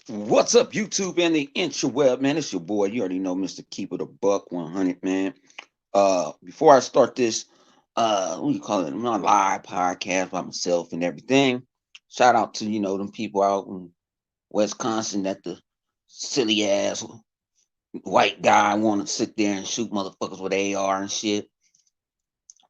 What's up, YouTube and the interweb, man? It's your boy. You already know, Mr. Keep It a Buck 100, man. Before I start this, what do you call it? My live podcast by myself and everything. Shout out to them people out in Wisconsin that the silly ass white guy want to sit there and shoot motherfuckers with AR and shit.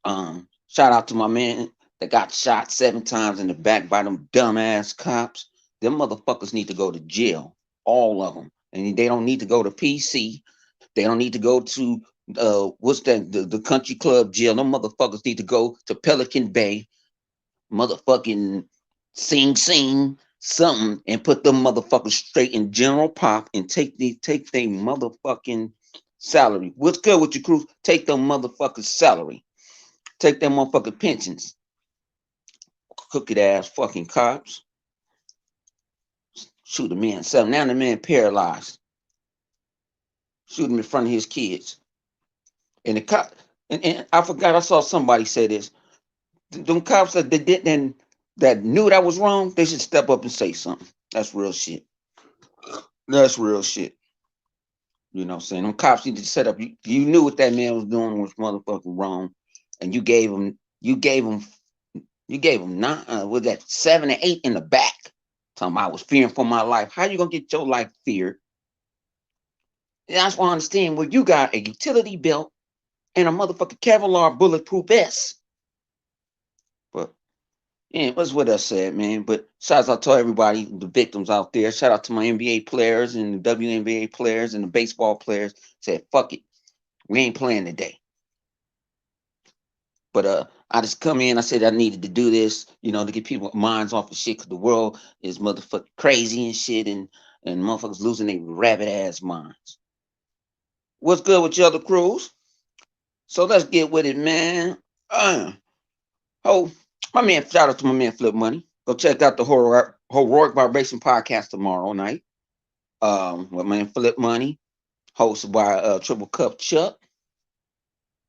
Shout out to my man that got shot 7 times in the back by them dumbass cops. Them motherfuckers need to go to jail, all of them, and they don't need to go to PC. They don't need to go to what's that? The country club jail. Them motherfuckers need to go to Pelican Bay, motherfucking Sing Sing something, and put them motherfuckers straight in general pop and take their motherfucking salary. What's good with your crew? Take them motherfuckers salary. Take them motherfucking pensions. Crooked ass fucking cops. Shoot a man. So now the man paralyzed. Shoot him in front of his kids. And the cop and I forgot I saw somebody say this. Them cops that they didn't that knew that was wrong, they should step up and say something. That's real shit. That's real shit. You know what I'm saying? Them cops need to set up. You knew what that man was doing was motherfucking wrong. And you gave him nine, was that 7 or 8 in the back? Talking about I was fearing for my life. How you gonna get your life feared? And that's why I understand where you got a utility belt and a motherfucking Kevlar bulletproof vest. But yeah, what's what I said, man. But shout out to everybody, the victims out there. Shout out to my NBA players and the WNBA players and the baseball players. Said, fuck it. We ain't playing today. But I just come in. I said I needed to do this, to get people minds off of shit, because the world is motherfucking crazy and shit, and motherfuckers losing their rabbit ass minds. What's good with your other crews? So let's get with it, man. Oh, my man, shout out to my man Flip Money. Go check out the Heroic Vibration podcast tomorrow night. With my man Flip Money, hosted by Triple Cup Chuck,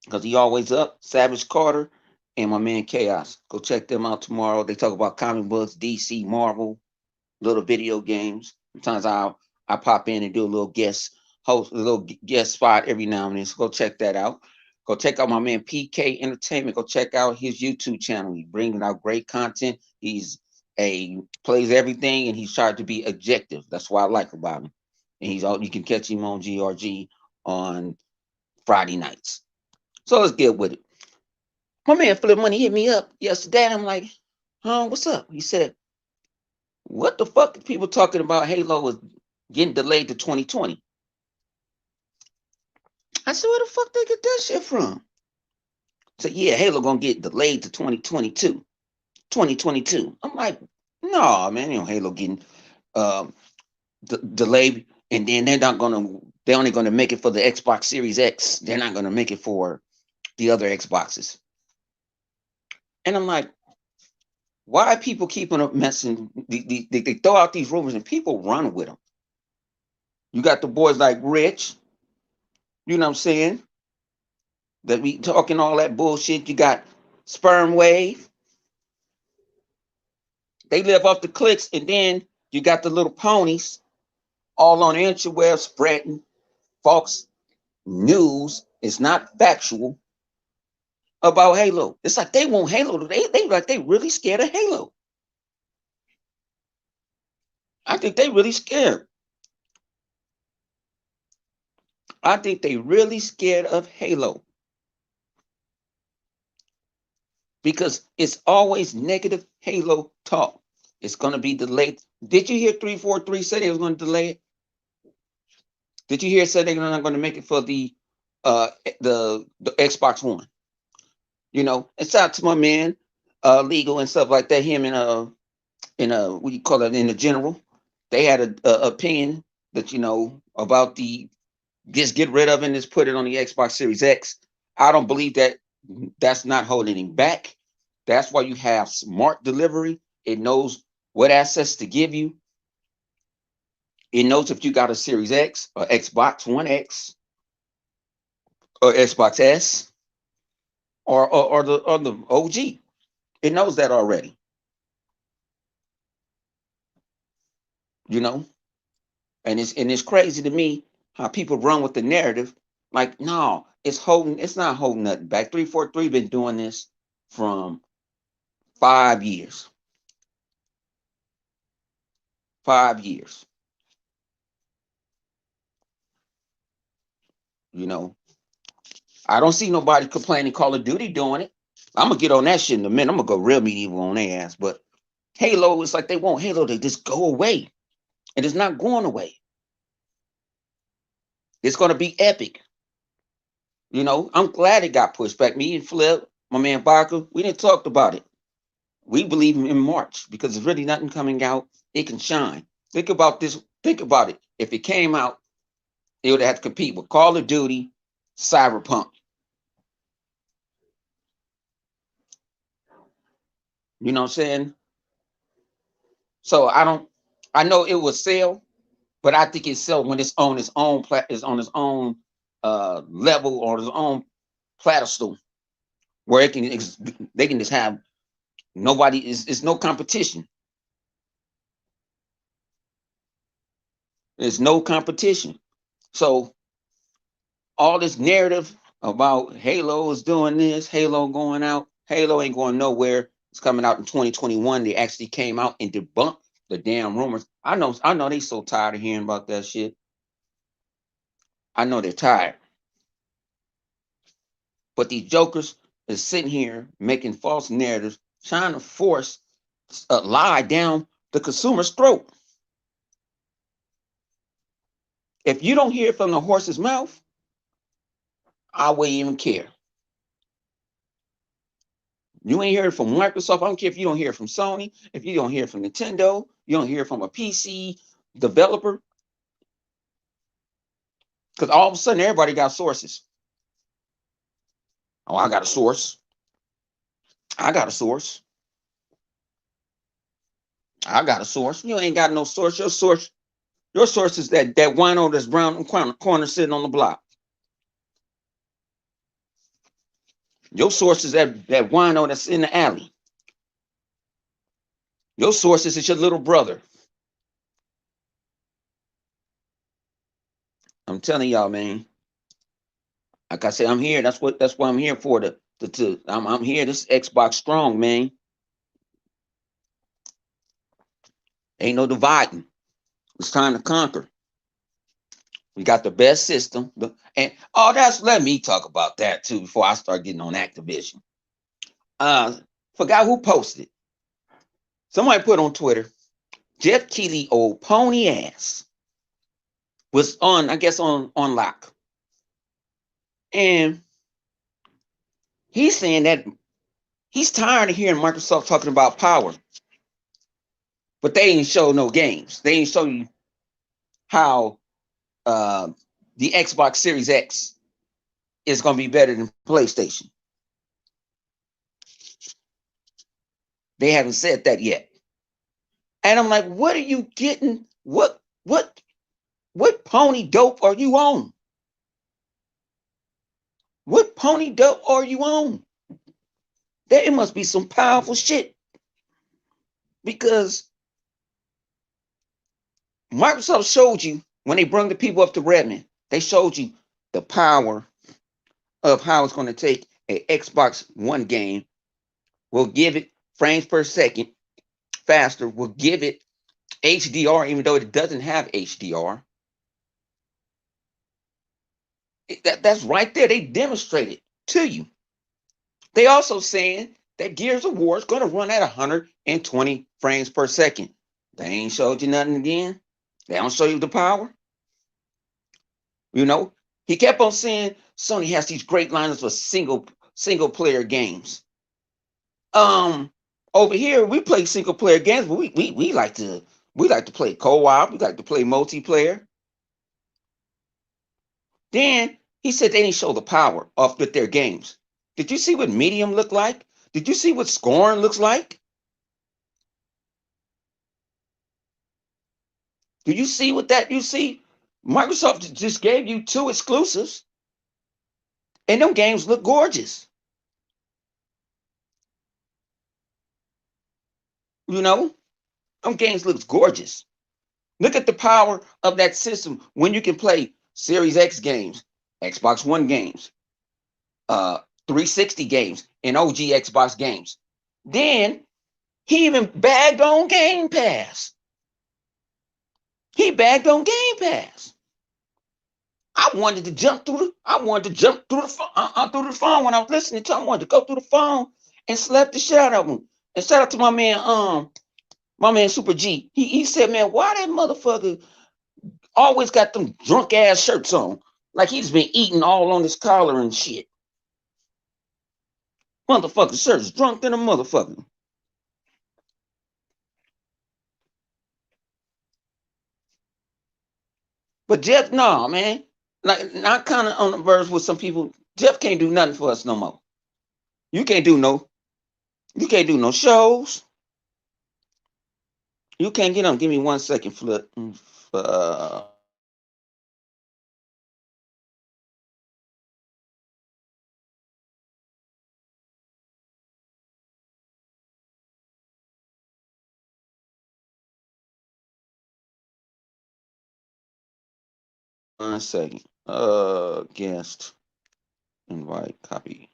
because he always up. Savage Carter and my man Chaos. Go check them out tomorrow. They talk about comic books, DC, Marvel, little video games. Sometimes I pop in and do a little guest spot every now and then. So go check that out. Go check out my man PK Entertainment. Go check out his YouTube channel. He's bringing out great content. He's a plays everything, and he's trying to be objective. That's what I like about him. And he's all you can catch him on GRG on Friday nights. So let's get with it. My man Flip Money hit me up yesterday, and I'm like, what's up? He said, what the fuck are people talking about Halo is getting delayed to 2020? I said, where the fuck they get that shit from? So yeah, Halo gonna get delayed to 2022. 2022. I'm like, no, man, Halo getting um delayed, and then they're only gonna make it for the Xbox Series X. They're not gonna make it for the other Xboxes. And I'm like, why are people keeping up messing? They throw out these rumors and people run with them. You got the boys like Rich, you know what I'm saying? That we talking all that bullshit. You got Sperm Wave. They live off the clicks, and then you got the little ponies all on the interweb spreading false news. It's not factual about Halo. It's like they want Halo. They really scared of Halo. I think they really scared. I think they really scared of Halo because it's always negative Halo talk. It's going to be delayed. Did you hear 343 say they was going to delay it? Did you hear it said they're not going to make it for uh the Xbox One? And shout out to my man, legal and stuff like that. Him and what do you call it, in the general, they had a opinion that about the just get rid of it and just put it on the Xbox Series X. I don't believe that. That's not holding him back. That's why you have smart delivery. It knows what assets to give you. It knows if you got a Series X or Xbox One X or Xbox S or the OG. It knows that already. You know. And it's crazy to me how people run with the narrative. Like, no, it's not holding nothing back. 343 been doing this from 5 years. 5 years. You know, I don't see nobody complaining Call of Duty doing it. I'm gonna get on that shit in a minute. I'm gonna go real medieval on their ass. But Halo, it's like they want Halo to just go away. And it's not going away. It's gonna be epic. I'm glad it got pushed back. Me and Flip, my man Barker, we didn't talk about it. We believe in March because there's really nothing coming out. It can shine. Think about this. Think about it. If it came out, it would have to compete with Call of Duty, Cyberpunk. You know what I'm saying? So I don't. I know it will sell, but I think it sell when it's on its own is on its own level or its own pedestal where they can just have nobody is. It's no competition. There's no competition. So all this narrative about Halo is doing this, Halo going out, Halo ain't going nowhere. It's coming out in 2021. They actually came out and debunked the damn rumors. I know they so tired of hearing about that shit. I know they're tired. But these jokers is sitting here making false narratives, trying to force a lie down the consumer's throat. If you don't hear it from the horse's mouth, I wouldn't even care. You ain't hear it from Microsoft. I don't care if you don't hear it from Sony, if you don't hear it from Nintendo, you don't hear it from a PC developer, because all of a sudden everybody got sources. Oh, I got a source. I got a source. I got a source. You ain't got no source. Your source is that wino that's brown in the corner sitting on the block. Your source is that wino that's in the alley. Your source is your little brother. I'm telling y'all, man. Like I said, I'm here. That's what I'm here for. I'm here. This Xbox strong, man. Ain't no dividing. It's time to conquer. We got the best system. And that's let me talk about that too before I start getting on Activision. Uh Forgot who posted. Somebody put on Twitter, Jeff Keighley, old pony ass, was on, I guess, on lock. And he's saying that he's tired of hearing Microsoft talking about power. But they ain't show no games. They ain't show you how uh, the Xbox Series X is going to be better than PlayStation. They haven't said that yet. And I'm like, what are you getting? What pony dope are you on? What pony dope are you on? There must be some powerful shit because Microsoft showed you when they brought the people up to Redmond, they showed you the power of how it's going to take an Xbox One game, will give it frames per second faster, will give it HDR, even though it doesn't have HDR. That's right there. They demonstrated to you. They also saying that Gears of War is going to run at 120 frames per second. They ain't showed you nothing again. They don't show you the power. You know, he kept on saying Sony has these great lineups for single player games. Um, Over here we play single player games, but we like to play co-op. We like to play multiplayer. Then he said they didn't show the power of with their games. Did you see what medium looked like? Did you see what scoring looks like? Do you see what that you see? Microsoft just gave you two exclusives, and them games look gorgeous. You know, them games looks gorgeous. Look at the power of that system when you can play Series X games, Xbox One games, 360 games, and OG Xbox games. Then he even bagged on Game Pass. He bagged on Game Pass. I wanted to jump through the. I wanted to jump through through the phone when I was listening to him. I wanted to go through the phone and slap the shit out of him. And shout out to my man Super G. He said, man, why that motherfucker always got them drunk ass shirts on? Like he's been eating all on his collar and shit. Motherfucker shirts drunk than a motherfucker. But Jeff, no, man. Like not kind of on the verge with some people. Jeff can't do nothing for us no more. You can't do no. You can't do no shows. You can't get on. Give me 1 second, Flip. Uh, 1 second. Guest invite copy.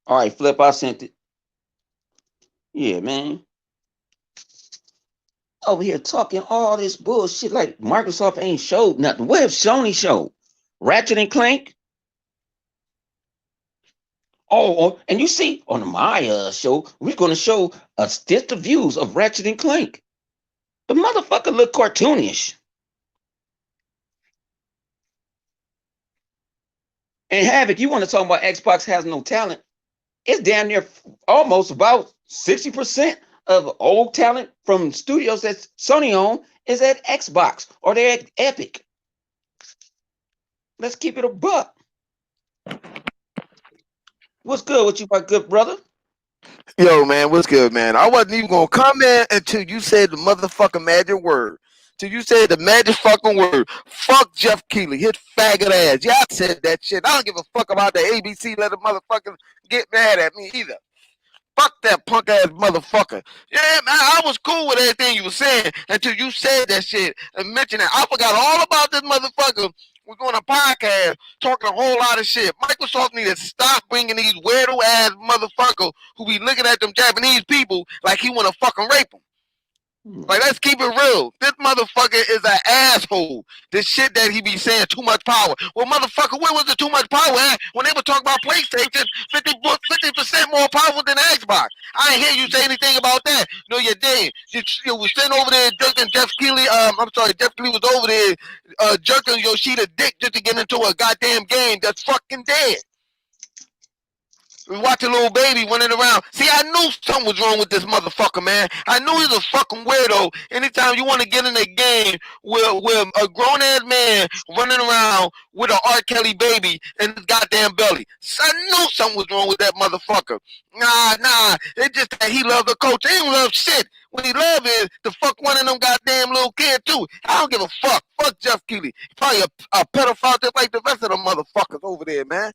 All right, Flip. I sent it. Yeah, man. Over here talking all this bullshit like Microsoft ain't showed nothing. What have Sony showed? Ratchet and Clank. And you see on my show, we're gonna show a stitch of views of Ratchet and Clank. The motherfucker look cartoonish. And Havoc, you want to talk about Xbox has no talent? It's damn near almost about 60% of old talent from studios that Sony own is at Xbox or they're at Epic. Let's keep it a buck. What's good with you, my good brother? Yo, man, what's good, man? I wasn't even gonna comment until you said the motherfucking magic word. Till you said the magic fucking word. Fuck Jeff Keighley, his faggot ass. Yeah, I said that shit. I don't give a fuck about the ABC let a motherfucker get mad at me either. Fuck that punk ass motherfucker. Yeah, man, I was cool with everything you were saying until you said that shit and mentioned that. I forgot all about this motherfucker. We're doing a podcast talking a whole lot of shit. Microsoft need to stop bringing these weirdo ass motherfuckers who be looking at them Japanese people like he want to fucking rape them. Like, let's keep it real. This motherfucker is an asshole. This shit that he be saying too much power. Well, motherfucker, where was the too much power at when they were talking about PlayStation 50% more powerful than Xbox? I ain't hear you say anything about that. No, you didn't. You was sitting over there jerking Jeff Keighley. I'm sorry, Jeff Keighley was over there jerking Yoshida dick just to get into a goddamn game that's fucking dead. We watch a little baby running around. See, I knew something was wrong with this motherfucker, man. I knew he was a fucking weirdo. Anytime you want to get in a game with a grown-ass man running around with an R. Kelly baby in his goddamn belly. So I knew something was wrong with that motherfucker. Nah. It's just that he loved the coach. He don't love shit. What he love is to fuck one of them goddamn little kids, too. I don't give a fuck. Fuck Jeff Keighley. Probably a pedophile just like the rest of them motherfuckers over there, man.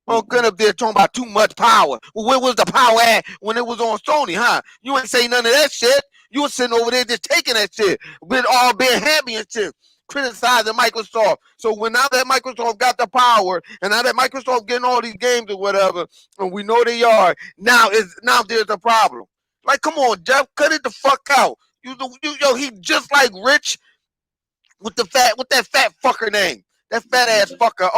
Oh, good up there talking about too much power. Well, where was the power at when it was on Sony, huh? You ain't say none of that shit. You was sitting over there just taking that shit. With all being happy and shit. Criticizing Microsoft. So when now that Microsoft got the power, and now that Microsoft getting all these games or whatever, and we know they are, now there's a problem. Like, come on, Jeff, cut it the fuck out. He just like Rich with that fat fucker name. That fat ass fucker,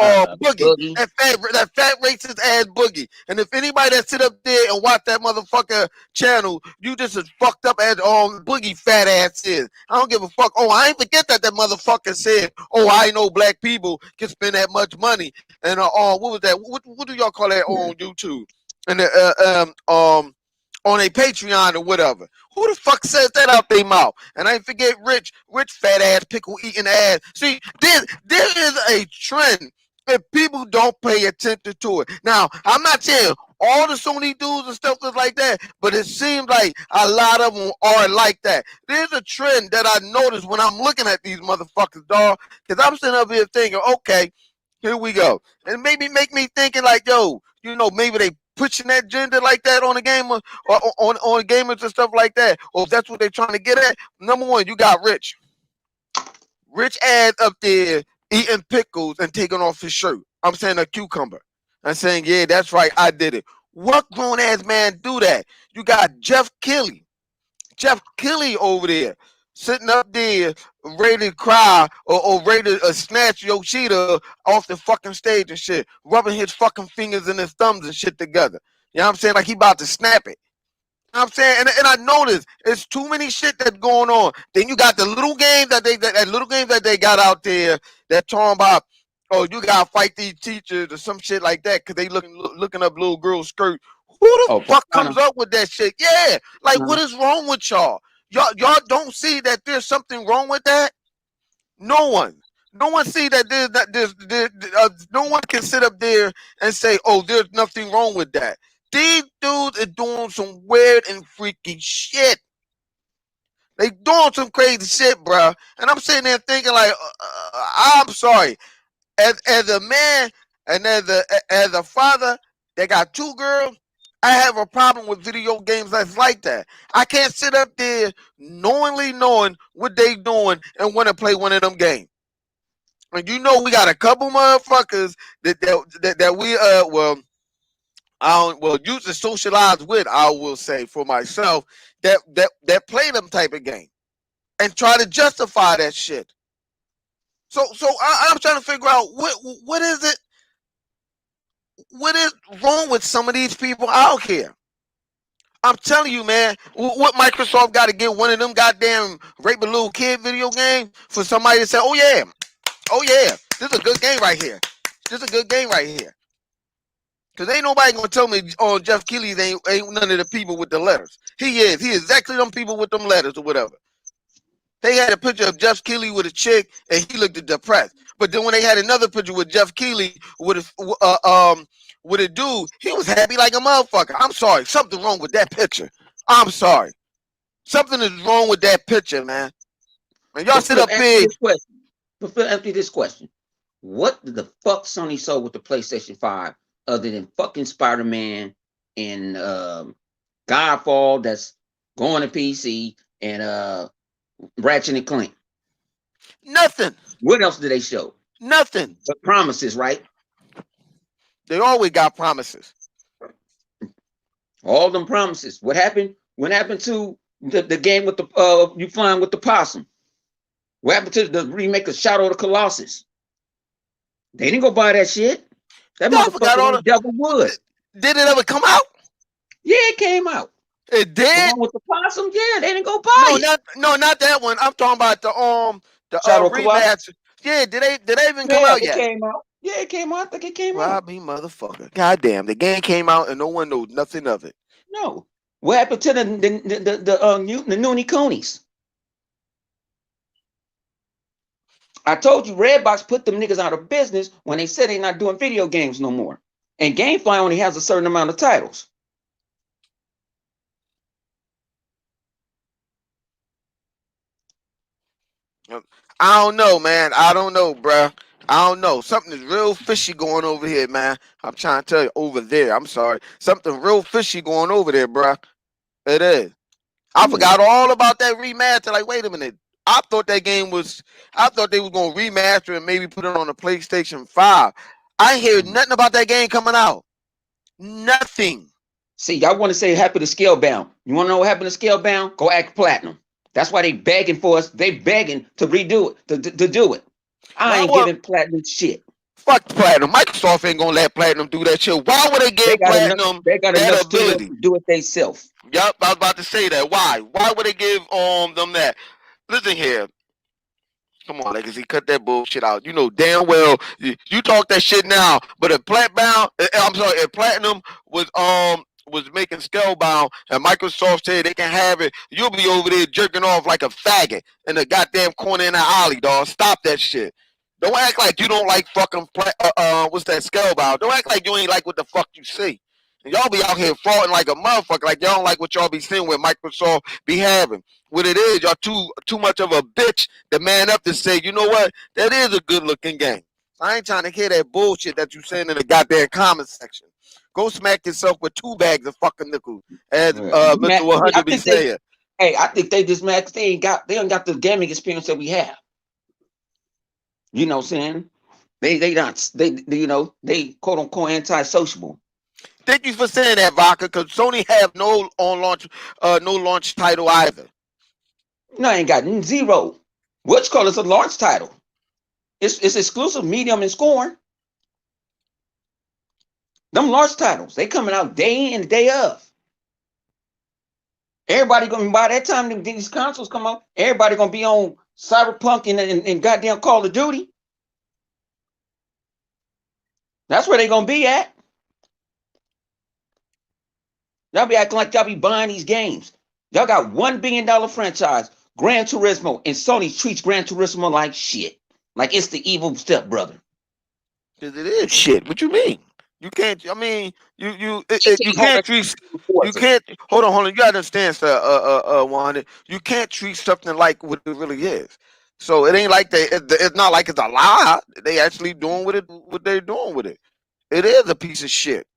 Boogie. Boogie. That fat racist ass Boogie. And if anybody that sit up there and watch that motherfucker channel, you just as fucked up as Boogie fat ass is. I don't give a fuck. Oh, I ain't forget that motherfucker said, "Oh, I know black people can spend that much money." And what was that? What do y'all call that on YouTube? And on a Patreon or whatever. Who the fuck says that out their mouth? And I ain't forget Rich fat ass pickle eating ass. See, there is a trend if people don't pay attention to it. Now, I'm not saying All the Sony dudes and stuff is like that, but it seems like a lot of them are like that. There's a trend that I noticed when I'm looking at these motherfuckers, dog, because I'm sitting up here thinking, okay, here we go. And maybe make me thinking like, yo, maybe they pushing that gender like that on the gamer or on gamers and stuff like that. Or if that's what they're trying to get at. Number one, you got Rich. Rich ass up there eating pickles and taking off his shirt. I'm saying a cucumber. I'm saying, yeah, that's right, I did it. What grown ass man do that? You got Jeff Keighley over there, sitting up there ready to cry or ready to snatch Yoshida off the fucking stage and shit, rubbing his fucking fingers and his thumbs and shit together. You know what I'm saying? Like he about to snap it. You know what I'm saying? And I noticed it's too many shit that's going on. Then you got the little games that they got out there that talking about, oh, you gotta fight these teachers or some shit like that because they looking up little girls' skirt. Who the fuck comes up with that shit? Yeah, like what is wrong with y'all? Y'all don't see that there's something wrong with that? No one see that no one can sit up there and say, oh, there's nothing wrong with that. These dudes are doing some weird and freaky shit. They doing some crazy shit, bro. And I'm sitting there thinking like, I'm sorry, as a man and as a father that got two girls, I have a problem with video games that's like that. I can't sit up there knowingly knowing what they doing and want to play one of them games. And we got a couple motherfuckers that we used to socialize with, I will say for myself, that play them type of game and try to justify that shit. So I'm trying to figure out what is it. What is wrong with some of these people out here? I'm telling you, man, what Microsoft got to get one of them goddamn rape a little kid video games for somebody to say, oh yeah, this is a good game right here. This is a good game right here. Because ain't nobody going to tell me Jeff Keighley ain't none of the people with the letters. He is. He is exactly them people with them letters or whatever. They had a picture of Jeff Keighley with a chick, and he looked depressed. But then when they had another picture with Jeff Keighley with a dude, he was happy like a motherfucker. I'm sorry, something wrong with that picture. I'm sorry, something is wrong with that picture, man. And y'all sit up big. But Phil, answer this question: what the fuck Sony sold with the PlayStation 5 other than fucking Spider-Man and Godfall that's going to PC and Ratchet and Clank? Nothing. What else did they show? Nothing. But promises, right? They always got promises. All them promises. What happened? What happened to the game with the you flying with the possum? What happened to the remake of Shadow of the Colossus? They didn't go buy that shit. That motherfucker on Devil Wood. Did it ever come out? Yeah, it came out. It did. The one with the possum, yeah, they didn't go buy it. Not that one. I'm talking about the remaster. Yeah, did they even come out yet? It came out. Yeah, it came out. I think it came out. Rob me, motherfucker. Goddamn, the game came out and no one knows nothing of it. No. What happened to the Noonie Coonies? I told you Redbox put them niggas out of business when they said they're not doing video games no more. And GameFly only has a certain amount of titles. I don't know, man. I don't know, bruh. I don't know. Something is real fishy going over here, man. I'm trying to tell you, over there. I'm sorry. Something real fishy going over there, bruh. It is. I forgot all about that remaster. Like, wait a minute. I thought they was going to remaster and maybe put it on the PlayStation 5. I ain't hear nothing about that game coming out. Nothing. See, y'all want to say happened to Scalebound. You want to know what happened to Scalebound? Go act Platinum. That's why they begging for us. They begging to redo it, to do it. I ain't giving Platinum shit. Fuck Platinum. Microsoft ain't gonna let Platinum do that shit. Why would they give Platinum that ability? Do it themselves. Yup, I was about to say that. Why? Why would they give them that? Listen here. Come on, Legacy, cut that bullshit out. You know damn well you talk that shit now. But if if Platinum was making Scalebound and Microsoft said they can have it, you'll be over there jerking off like a faggot in the goddamn corner in the alley, dog. Stop that shit. Don't act like you don't like fucking what's that Scalebound. Don't act like you ain't like what the fuck you see. And y'all be out here frauding like a motherfucker, like y'all don't like what y'all be seeing with Microsoft be having. What it is, y'all too much of a bitch to man up to say, you know what, that is a good looking game. I ain't trying to hear that bullshit that you saying in the goddamn comment section. Go smack yourself with 2 bags of fucking nickels, as Mr. I 100 be think they. saying. Hey, I think they just mad 'cause they ain't got the gaming experience that we have. You know what I'm saying? They not they quote unquote anti-sociable. Thank you for saying that, Vodka, because Sony have no launch title either. No, I ain't got zero. Which call is a launch title. It's exclusive, medium, and scoring. Them launch titles, they coming out day in and day of. Everybody gonna by that time these consoles come out, everybody gonna be on Cyberpunk and goddamn Call of Duty. That's where they gonna be at. Y'all be acting like y'all be buying these games. Y'all got $1 billion franchise, Gran Turismo, and Sony treats Gran Turismo like shit. Like it's the evil stepbrother. Because it is shit. What you mean? You can't. I mean, you GTA can't Homeland treat. You Forza. can't. Hold on. You gotta understand, sir. 100. You can't treat something like what it really is. So it ain't like It's not like it's a lie. They actually doing with it. What they're doing with it. It is a piece of shit.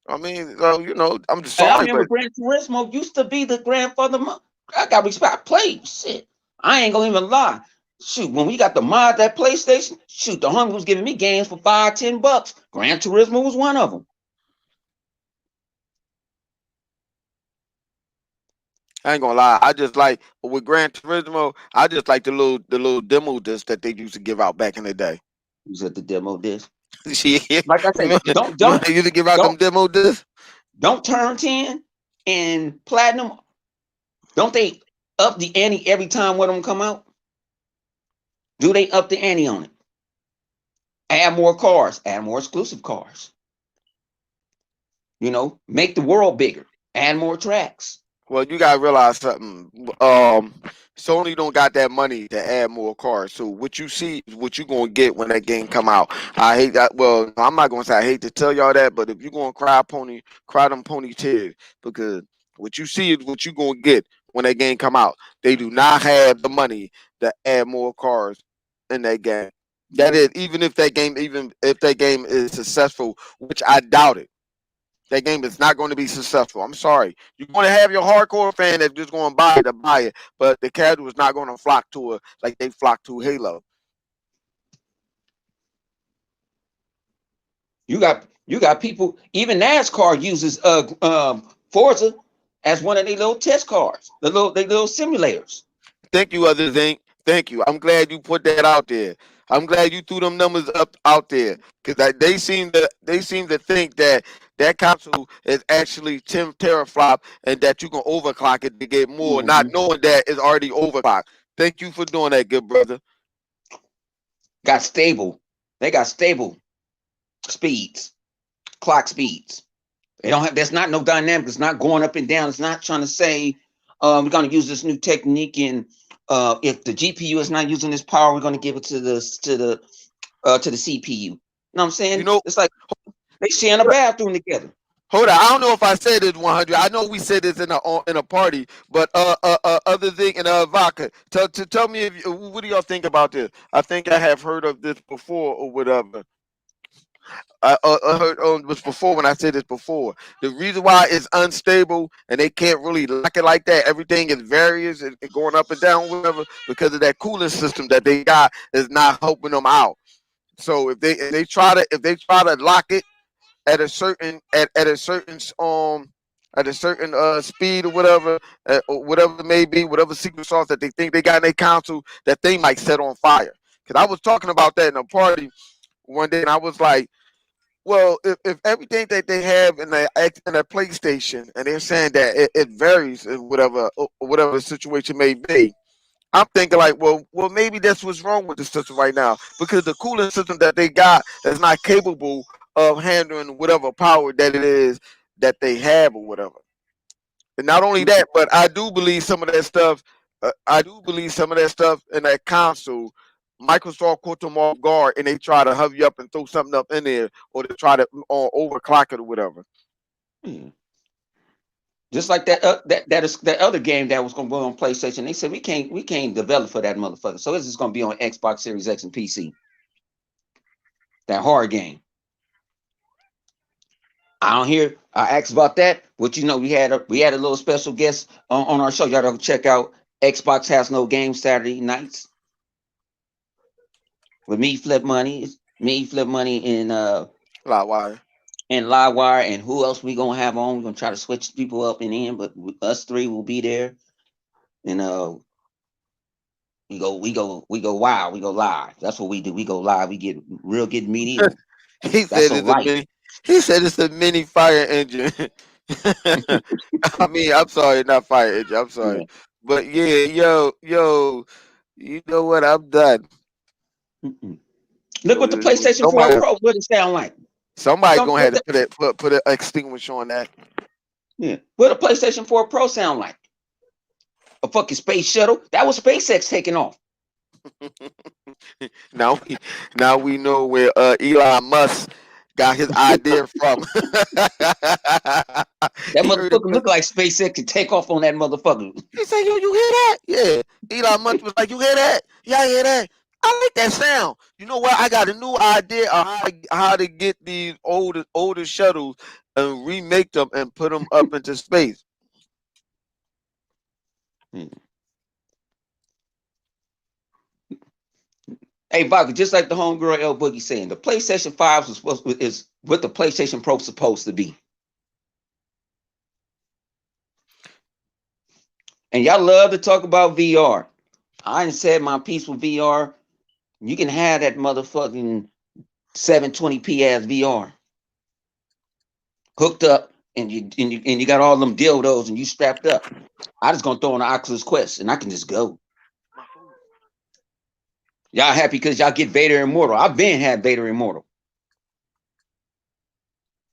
I mean, I'm just And I sorry, remember but Gran Turismo used to be the grandfather. I got respect. I played shit. I ain't gonna even lie. Shoot, when we got the mod that PlayStation, shoot, the homie was giving me games for $5, $10. Gran Turismo was one of them. I ain't gonna lie. I just like with Gran Turismo. I just like the little demo disc that they used to give out back in the day. Was at the demo disc. Shit. Like I say, Remember, don't remember don't they used to give out them don't demo discs? don't turn 10 and platinum. Don't they up the ante every time one of them come out? Do they up the ante on it? Add more cars, add more exclusive cars. Make the world bigger, add more tracks. Well, you gotta realize something. Sony don't got that money to add more cars. So what you see is what you gonna get when that game come out. I hate that. Well, I'm not gonna say I hate to tell y'all that, but if you gonna cry them pony tears, because what you see is what you gonna get when that game come out. They do not have the money to add more cars in that game. That is, even if that game is successful, which I doubt it, that game is not going to be successful. I'm sorry. You're going to have your hardcore fan that's just going to buy it, but the casual is not going to flock to it like they flock to Halo. You got people. Even NASCAR uses Forza as one of their little test cars, they little simulators. Thank you, Other Zinc. Thank you. I'm glad you put that out there. I'm glad you threw them numbers up out there because they seem to think that that console is actually 10 teraflop and that you can overclock it to get more, not Mm-hmm. knowing that it's already overclocked. Thank you for doing that, good brother. Got stable. They got stable speeds, clock speeds. They don't have. That's not no dynamic. It's not going up and down. It's not trying to say we're going to use this new technique, and if the GPU is not using this power, we're going to give it to the CPU. You know what I'm You saying? know, It's like they sharing a bathroom together. hold on, I don't know if I said this 100. I know we said this in a party, but other thing and vodka. Tell me if what do y'all think about this? I think I have heard of this before or whatever. I heard this before when I said this before. The reason why it's unstable and they can't really lock it like that, everything is various and going up and down, whatever, because of that cooling system that they got is not helping them out. So if they try to lock it at a certain at a certain speed or whatever it may be, whatever secret sauce that they think they got in their console, that they might set on fire. Because I was talking about that in a party one day, and I was like, well, if everything that they have in their PlayStation, and they're saying that it varies in whatever the situation may be, I'm thinking like, well, maybe that's what's wrong with the system right now because the cooling system that they got is not capable of handling whatever power that it is that they have or whatever. And not only that, but I do believe some of that stuff. I do believe some of that stuff in that console. Microsoft caught them off guard and they try to hurry up and throw something up in there, or they try to overclock it or whatever. Yeah. Just like that other game that was gonna go on PlayStation. They said we can't develop for that motherfucker. So it's just gonna be on Xbox Series X and PC. That horror game. I don't hear. I asked about that. But we had a little special guest on our show. Y'all gotta check out Xbox Has No Game Saturday nights with me Flip Money Like why? and Livewire, and who else we gonna have on? We're gonna try to switch people up and in, but us three will be there. And we go wild, we go live. That's what we do. We go live. We get medieval. He That's said a it's a right. mini. He said it's a mini fire engine. I mean, I'm sorry, not fire engine. I'm sorry, Yeah. but yeah, yo, you know what? I'm done. Mm-mm. Look what the PlayStation 4 Somebody, Pro what it sound like. somebody Don't gonna what have to the, put an extinguisher on that. yeah. What the PlayStation 4 Pro sound like? A fucking space shuttle? That was SpaceX taking off. Now we now we know where Elon Musk got his idea from. That He heard it. motherfucker look like SpaceX to take off on that motherfucker. He said, "Yo, you hear that? Yeah." Elon Musk was like, "You hear that? Yeah, I hear that. I like that sound. You know what? I got a new idea of how to get these older shuttles and remake them and put them up into space." Hmm. Hey, Vodka, just like the homegirl L Boogie saying, the PlayStation 5 is what the PlayStation Pro supposed to be. And y'all love to talk about VR. I ain't said my piece with VR. You can have that motherfucking 720p ass VR hooked up, and you got all them dildos, and you strapped up. I just gonna throw on the Oculus Quest, and I can just go. Y'all happy because y'all get Vader Immortal? I've been had Vader Immortal.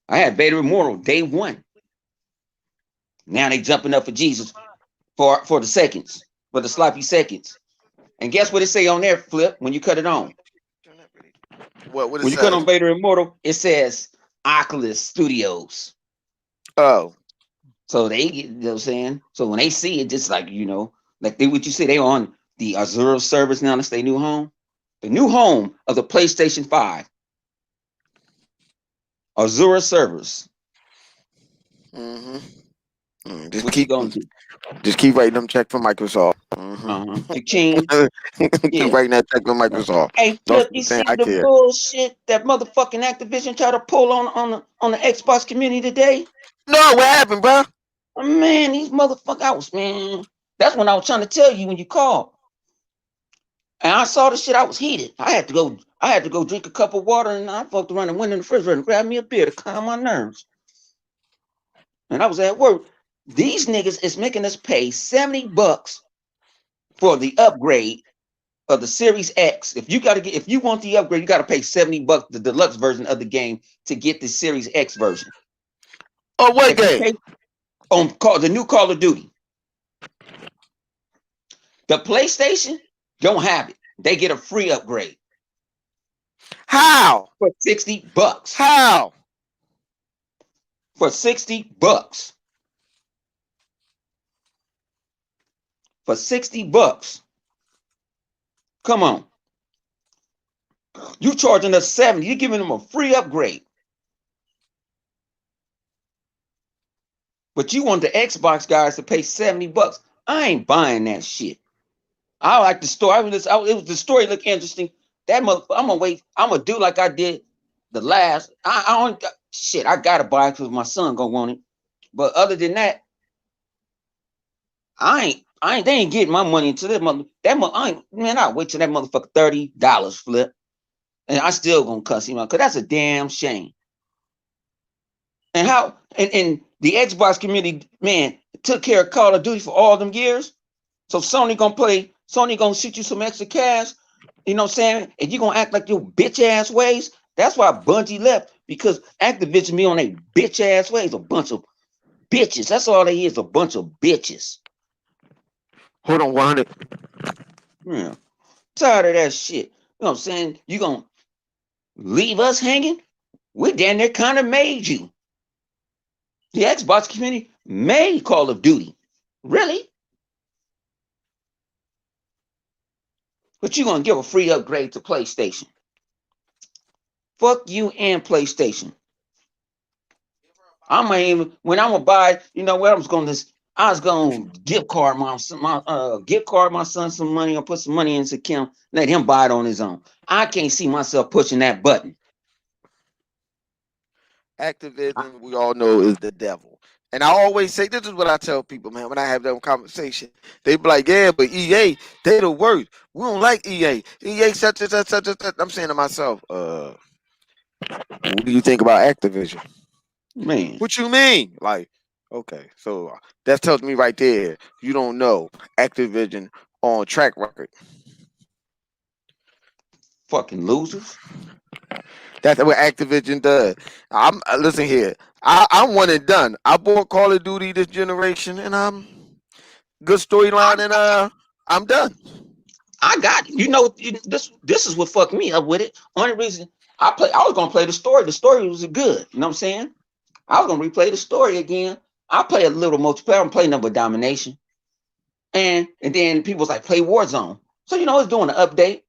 I had Vader Immortal day one. Now they jumping up for Jesus for the seconds, for the sloppy seconds. And guess what it say on there, Flip, when you cut it on? What it When you cut says? on Vader Immortal, it says Oculus Studios. Oh, So they get, you know what I'm saying? So when they see it, just like, like what you say, they on the Azure service now. That's their new home. The new home of the PlayStation 5. Azure servers. mm-hmm. What you gonna do? Just keep writing them check for Microsoft. Mm-hmm. Ching. Keep Yeah. writing that check for Microsoft. Hey, Don't Flip, stop you saying see I the care. bullshit that motherfucking Activision tried to pull on the Xbox community today? No, what happened, bro? Oh, man, these motherfuckers, man. That's when I was trying to tell you when you called. And I saw the shit, I was heated. I had to go drink a cup of water, and I fucked around and went in the refrigerator and grabbed me a beer to calm my nerves. And I was at work. These niggas is making us pay $70 for the upgrade of the Series X. If you want the upgrade, you gotta pay $70, the deluxe version of the game, to get the Series X version. Oh, what If you game? pay the new Call of Duty, the PlayStation don't have it. They get a free upgrade How? for $60. How? For $60. For $60. Come on. You charging us 70. You're giving them a free upgrade. But you want the Xbox guys to pay $70. I ain't buying that shit. I like the story. The story looked interesting. I'm gonna wait. I'm gonna do like I did the last. I don't shit. I gotta buy it because my son gonna want it. But other than that, I ain't. They ain't getting my money into that mother. I ain't, man. I wait till that motherfucker $30 flip, and I still gonna cuss him out because that's a damn shame. And how and the Xbox community, man, took care of Call of Duty for all them years. So Sony gonna shoot you some extra cash, you know what I'm saying? And you gonna act like your bitch ass ways. That's why Bungie left, because Activision be on a bitch ass ways, a bunch of bitches. That's all they is, a bunch of bitches. Hold on, 100. Yeah. tired of that shit. You know what I'm saying? You gonna leave us hanging? We damn near kind of made you. The Xbox community made Call of Duty. Really? But you gonna give a free upgrade to PlayStation. Fuck you and PlayStation. I might even when I'm gonna buy, you know what I was gonna gift card my son some money or put some money in his account, let him buy it on his own. I can't see myself pushing that button. Activision, we all know, is the devil. And I always say, this is what I tell people, man, when I have that conversation. They be like, yeah, but EA, they the worst. We don't like EA. EA such and such, such and such. I'm saying to myself, what do you think about Activision? Man, What you mean? Like, okay, so that tells me right there, you don't know Activision on track record. fucking losers. That's what Activision does. I'm listen here. I'm one and done. I bought Call of Duty this generation, and I'm good I, storyline, and I'm done. I got you know this is what fucked me up with it. Only reason I was gonna play the story. The story was good. You know what I'm saying? I was gonna replay the story again. I play a little multiplayer. I'm playing number domination. And then people was like, play Warzone. So you know it's doing an update.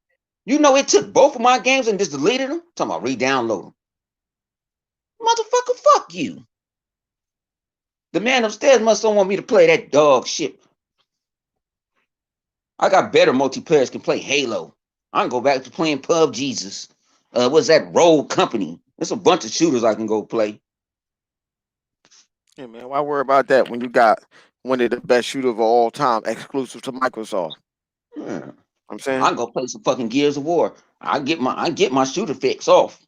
You know it took both of my games and just deleted them. Talking about re-download them. Motherfucker, fuck you. The man upstairs must don't want me to play that dog shit. I got better multiplayers can play Halo. I can go back to playing Pub Jesus. What's that Rogue Company? There's a bunch of shooters I can go play. Yeah, man. Why worry about that when you got one of the best shooters of all time, exclusive to Microsoft? Yeah. I'm I saying. can go play some fucking Gears of War. I get my shooter fix off.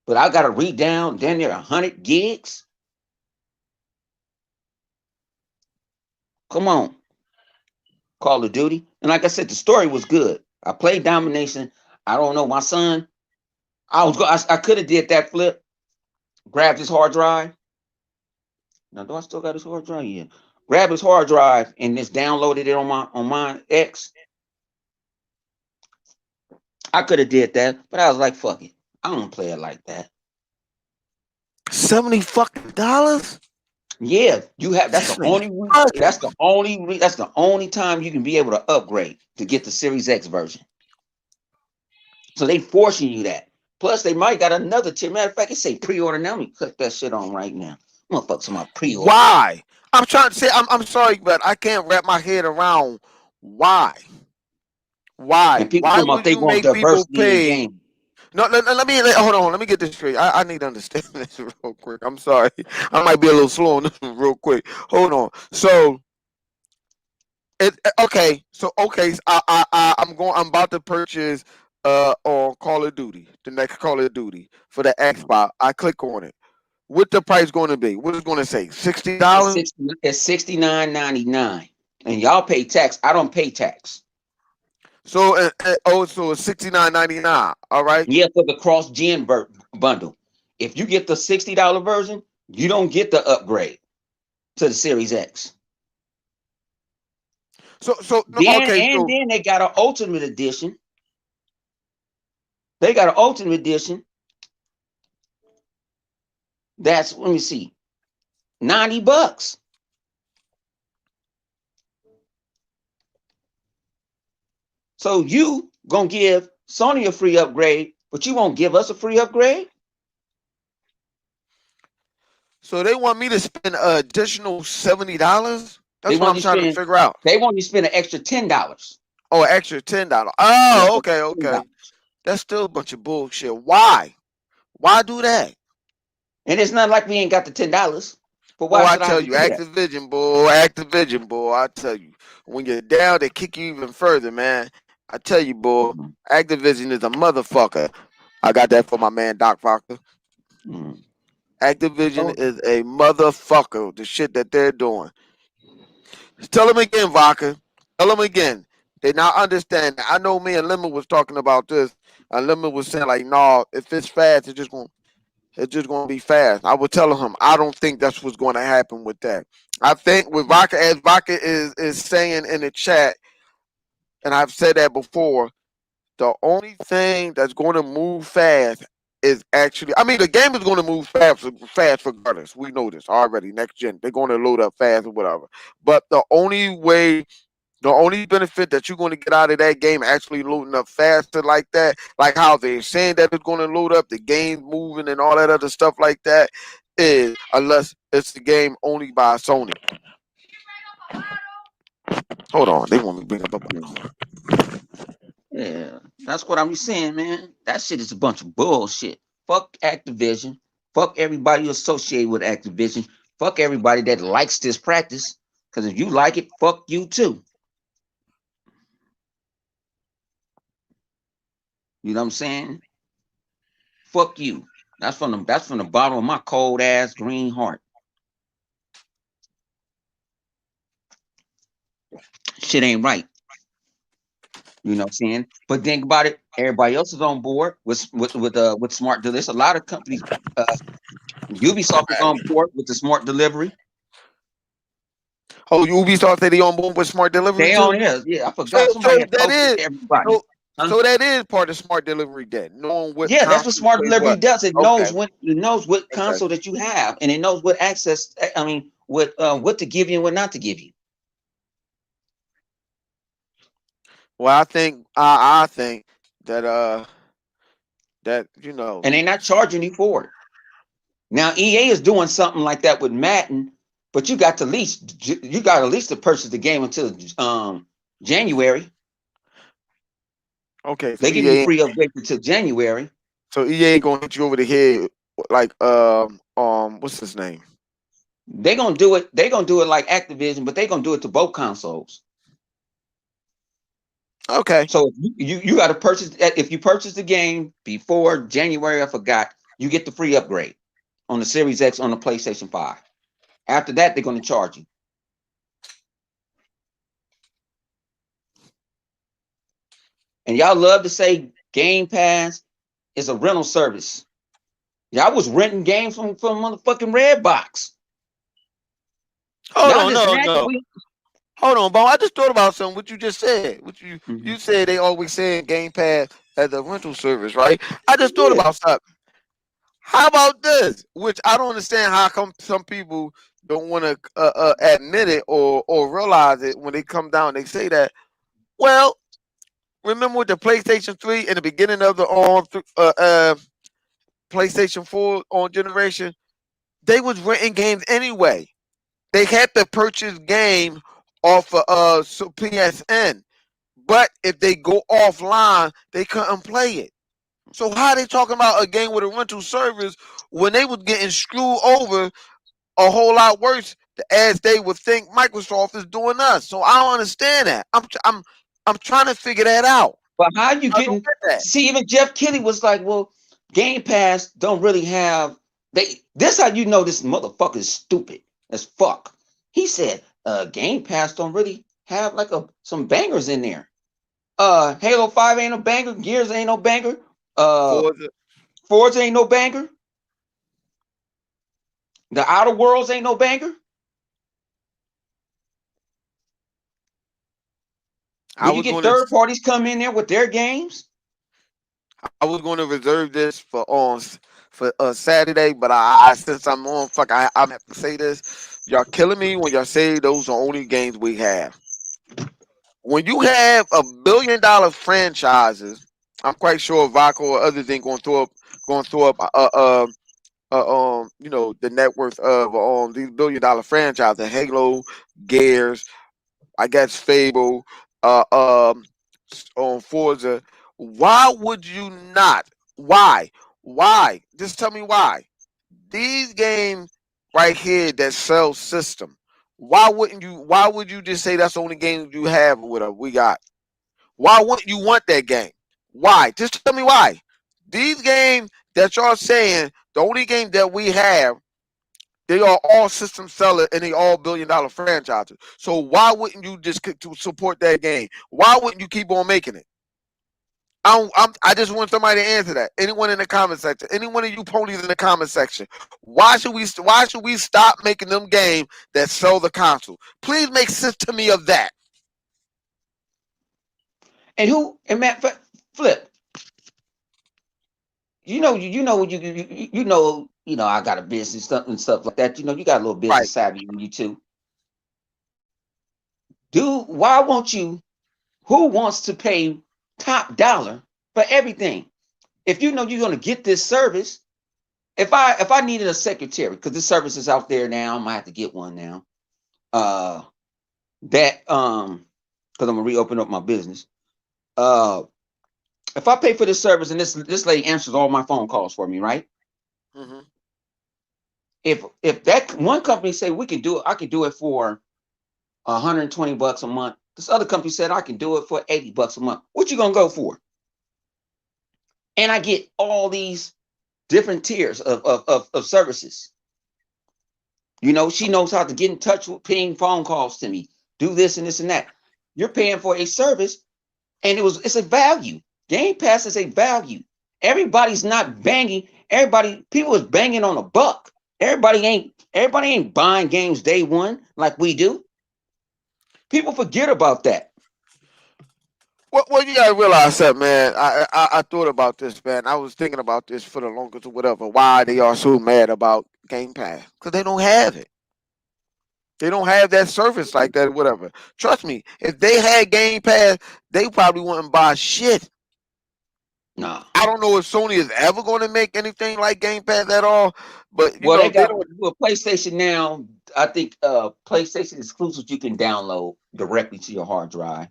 But I gotta read down damn near 100 gigs. Come on, Call of Duty. And like I said, the story was good. I played Domination. I don't know, my son. I could have did that flip, grabbed his hard drive. Now do I still got his hard drive? Yeah. Grab his hard drive and just downloaded it on my X. I could have did that, but I was like, fuck it. I don't play it like that. $70 fucking. Yeah, you have. This man fucking. That's the only time you can be able to upgrade to get the Series X version. So they forcing you that. Plus, they might got another tier. Matter of fact, it say pre-order now. Let me click that shit on right now. Motherfuckers, my pre-order. Why? I'm trying to say. I'm sorry, but I can't wrap my head around why. Why? And people Why talking about would they you want make people diversity in pay? game. No, hold on. Let me get this straight. I need to understand this real quick. I'm sorry. I might be a little slow on this one real quick. Hold on. So okay. I'm about to purchase on Call of Duty, the next Call of Duty for the Xbox. I click on it. What the price going to be? What is going to say? $60? It's 69.99, and y'all pay tax. I don't pay tax. So so it's $69.99. All right. Yeah, for the cross gen bundle. If you get the $60 version, you don't get the upgrade to the Series X. So no, Then okay. and So then they got an ultimate edition. They got an ultimate edition. That's let me see, $90. So you gonna give Sony a free upgrade, but you won't give us a free upgrade? so they want me to spend an additional $70. They That's what want I'm you to trying to spend figure out. they want you to spend an extra $10. Oh, extra $10. Yeah, Oh, extra okay, okay. $10. That's still a bunch of bullshit. Why? Why do that? And it's not like we ain't got the $10. But Boy, why I should I have tell to you, do that? Activision, boy. I tell you, when you're down, they kick you even further, man. I tell you, boy, Mm, Activision is a motherfucker. I got that for my man Doc Focker. mm. Activision Oh, is a motherfucker. The shit that they're doing. Tell them again, Vodka. Tell them again. They not understand. I know me and Lemon was talking about this, and Lemon was saying like, "No, if it's fast, it's just gonna be fast." I was telling him I don't think that's what's going to happen with that. I think with Vodka, as Vodka is saying in the chat, and I've said that before. The only thing that's going to move fast is actually, I mean, the game is going to move fast regardless. We know this already. Next gen, they're going to load up fast or whatever. But the only benefit that you're going to get out of that game actually loading up faster like that, like how they're saying that it's going to load up, the game moving and all that other stuff like that, is unless it's the game only by Sony. Hold on, they want me to bring up a Mhm. Yeah, that's what I'm saying, man. That shit is a bunch of bullshit. Fuck Activision. Fuck everybody associated with Activision. Fuck everybody that likes this practice. Because if you like it, fuck you too. You know what I'm saying? Fuck you. That's from the bottom of my cold ass green heart. Shit ain't right. You know what I'm saying? But think about it. Everybody else is on board with smart delivery. There's a lot of companies. Uh, Ubisoft is on board with the smart delivery. Oh, Ubisoft said they on board with smart delivery They too. on here. Yeah, I So forgot. Somebody so had that posted is to everybody. so Huh? so that is part of smart delivery then, knowing what Yeah, that's what console smart plays delivery what. does. It Okay, knows what okay. console that you have, and it knows what access. I mean, what to give you and what not to give you. Well, I think that that And they're not charging you for it. Now EA is doing something like that with Madden, but you got at least to purchase the game until January. okay. They give you free upgrades until January. So EA ain't gonna hit you over the head like what's his name? They're gonna do it. They're gonna do it like Activision, but they're gonna do it to both consoles. Okay, So you got to purchase. If you purchase the game before January, I forgot, you get the free upgrade on the Series X on the PlayStation 5. After that, they're gonna charge you. And y'all love to say Game Pass is a rental service. Y'all was renting games from motherfucking Redbox. hold Y'all on, just no, mad that no, we. hold on, Bo. I just thought about something. What you just said. What you Mhm. said they always saying Game Pass as a rental service, right? I just thought Yeah. about something. How about this? Which I don't understand how come some people don't want to admit it or realize it when they come down. They say that. Well, remember with the PlayStation 3 in the beginning of the PlayStation 4 on generation, they was renting games anyway. They had to purchase game off of PSN, but if they go offline, they couldn't play it. So how they talking about a game with a rental service when they was getting screwed over a whole lot worse as they would think Microsoft is doing us? So I don't understand that. I'm trying to figure that out. But how you I don't getting? get that. See, even Jeff Kelly was like, "Well, Game Pass don't really have they." This how you know this motherfucker is stupid as fuck. He said, Game Pass don't really have like some bangers in there. Halo 5 ain't no banger. Gears ain't no banger. Uh, For the, Forza ain't no banger. The Outer Worlds ain't no banger. I When you was get going to third parties come in there with their games, I was going to reserve this for Saturday, but I since I'm on I'm have to say this. Y'all killing me when y'all say those are only games we have. When you have $1 billion franchises, I'm quite sure Vaco or others ain't going to throw up the net worth of these $1 billion franchises, Halo, Gears, I guess Fable, uh, um, on Forza. Why would you not? Why? Why? Just tell me why. These games right here that sell system. Why wouldn't you? Why would you just say that's the only game you have with we got? Why wouldn't you want that game? Why? Just tell me why. These games that y'all saying the only game that we have, they are all system seller and they all $1 billion franchises. So why wouldn't you just to support that game? Why wouldn't you keep on making it? I just want somebody to answer that. Anyone in the comment section, any one of you ponies in the comment section. Why should we stop making them games that sell the console? Please make sense to me of that. and who and Matt, Flip, I got a business stuff and stuff like that. You got a little Right. business savvy in you too. Dude, why won't you? Who wants to pay top dollar for everything? If you know you're gonna get this service, if I needed a secretary, because this service is out there now, I might have to get one now. Uh, that because I'm gonna reopen up my business. Uh, if I pay for this service and this lady answers all my phone calls for me, right? Mm-hmm. If that one company say we can do it, I can do it for $120 a month. This other company said I can do it for $80 a month. What you gonna go for? And I get all these different tiers of services. She knows how to get in touch with paying phone calls to me, do this and this and that. You're paying for a service, and it's a value. Game Pass is a value. Everybody's not banging. People is banging on a buck. Everybody ain't buying games day one like we do. People forget about that. Well, you gotta realize that, man. I thought about this, man. I was thinking about this for the longest or whatever. Why they are so mad about Game Pass? Because they don't have it. They don't have that service like that or whatever. Trust me, if they had Game Pass, they probably wouldn't buy shit. Nah. I don't know if Sony is ever going to make anything like Game Pass at all, but Well, they they got don't. PlayStation now. I think PlayStation exclusives you can download directly to your hard drive.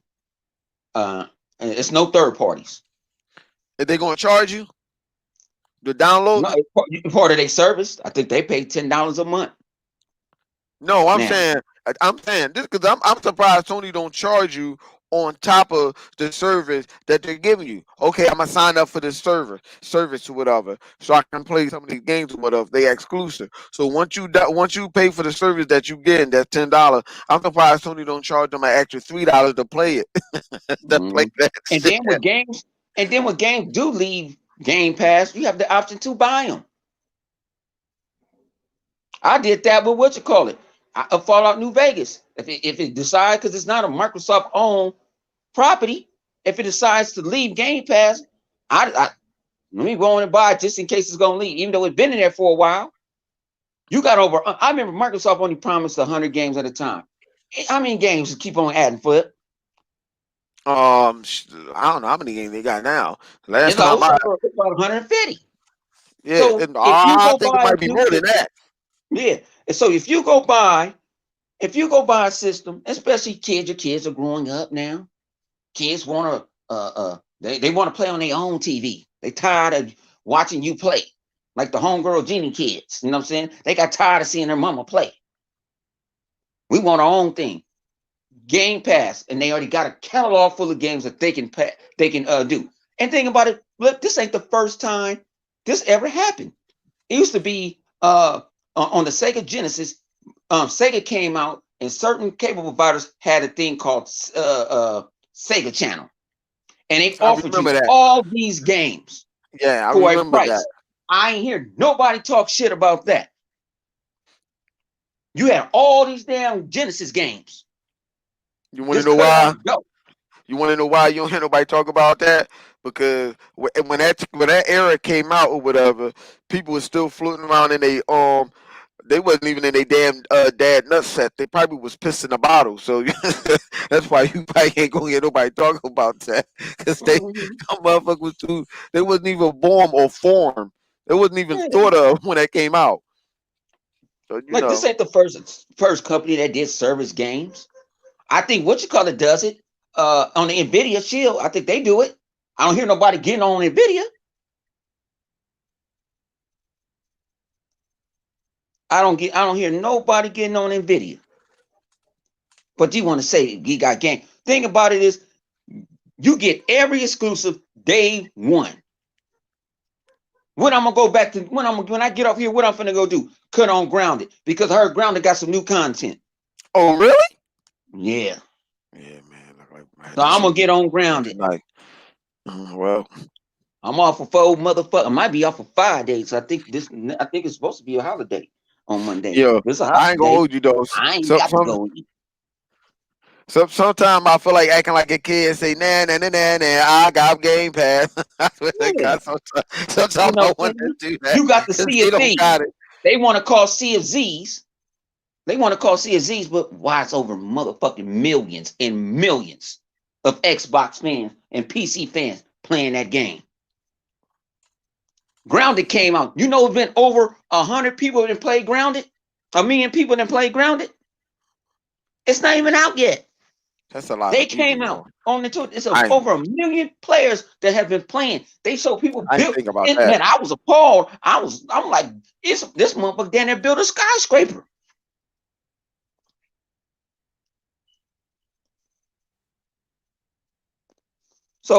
And it's no third parties. If they're going to charge you to No, download it, it's part of their service. I think they pay $10 a month no, now. I'm saying this because I'm surprised Sony don't charge you on top of the service that they're giving you. Okay, I'm gonna sign up for this service or whatever, so I can play some of these games or whatever. They exclusive. So once you pay for the service that you get, that's $10. I'm surprised Sony don't charge them an extra $3 to play it, to play Hmm. that And shit. then when games do leave Game Pass, you have the option to buy them. I did that with what you call it, Fallout New Vegas. If it decides, because it's not a Microsoft owned property, if it decides to leave Game Pass, I let me go on and buy it just in case it's gonna leave, even though it's been in there for a while. You got over. I remember Microsoft only promised 100 games at a time. How many games keep on adding for it? I don't know how many games they got now. Last It's like time it's I, over it's about 150. yeah, So and if you I go think it buy a might be new more than system, that. yeah. And so if you go buy a system, especially kids, your kids are growing up now. Kids want to they want to play on their own TV. They tired of watching you play, like the homegirl Genie kids. You know what I'm saying? They got tired of seeing their mama play. We want our own thing. Game Pass, and they already got a catalog full of games that they can do. And think about it, look, this ain't the first time this ever happened. It used to be on the Sega Genesis. Sega came out, and certain cable providers had a thing called Sega Channel, and they I offered remember you that. all these games Yeah, I for a remember that. price. I ain't hear nobody talk shit about that. You had all these damn Genesis games. You want to Just know cut it out why? and go. You want to know why you don't hear nobody talk about that? Because when that era came out or whatever, people were still floating around in they wasn't even in their damn dad nut set. They probably was pissing a bottle. So that's why you probably ain't gonna hear nobody talk about that. Because Mhm. some motherfuckers was too. They wasn't even born or formed. It wasn't even Yeah. thought of when that came out. So Like this ain't the first company that did service games. I think what you call it does it on the Nvidia Shield. I think they do it. I don't hear nobody getting on Nvidia. I don't hear nobody getting on Nvidia. But you want to say you got game. Thing about it is you get every exclusive day one. What I'm gonna go back to when I get off here, what I'm gonna go do? Cut on Grounded because I heard Grounded got some new content. oh really? Yeah. Yeah, man. Look like I had So to I'm see gonna you get on Grounded. tonight. Well, I'm off for 4 motherfucker. I might be off for 5 days. I think it's supposed to be a holiday on Monday. yo, If it's a I ain't gonna holiday, hold you though. I ain't Some got to some go eat. Sometimes I feel like acting like a kid, say nah nah nah nah nah. I got Game Pass. I swear to Yeah, God, sometimes I want to man, do that you got the because Sea they of don't Thieves. got it. They want to call Sea of Z's. They want to call Sea of Z's, but why it's over motherfucking millions and millions of Xbox fans and PC fans playing that game. Grounded came out. You know, it's been over 100 people that played Grounded. 1 million people that played Grounded. It's not even out yet. That's a lot They of people, came out yo. on the tour. It's I over 1 million players that have been playing. They show people I ain't built. think about And that. man, I was appalled. I'm like, it's this motherfucker down there built a skyscraper.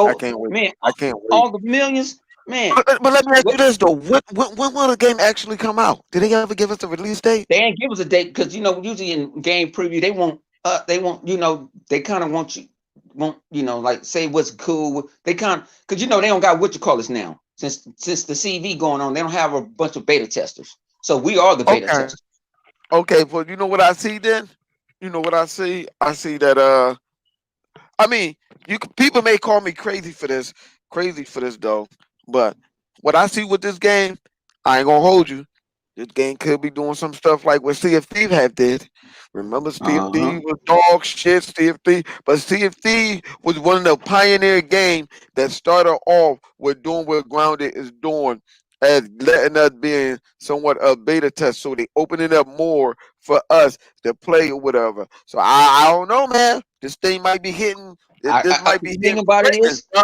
I So can't wait. man, I can't wait. all the millions, man. But let me ask you What this though: when will the game actually come out? Did they ever give us a release date? they ain't give us a date because usually in game preview they want they kind of want like say what's cool. They kind of because they don't got what you call this now since the CV going on. They don't have a bunch of beta testers. So we are the beta Okay, testers. okay. But you know what I see then? You know what I see? I see that I mean, people may call me crazy for this though. But what I see with this game, I ain't gonna hold you. This game could be doing some stuff like what Sea of Thieves have did. Remember, Sea of Uh-huh. Thieves was dog shit. Sea of Thieves, but Sea of Thieves was one of the pioneer games that started off with doing what Grounded is doing, as letting us being somewhat a beta test. So they open it up more for us to play or whatever. So I don't know, man. This thing might be hitting. This might be The thing hitting for about it greatness. is, Bro.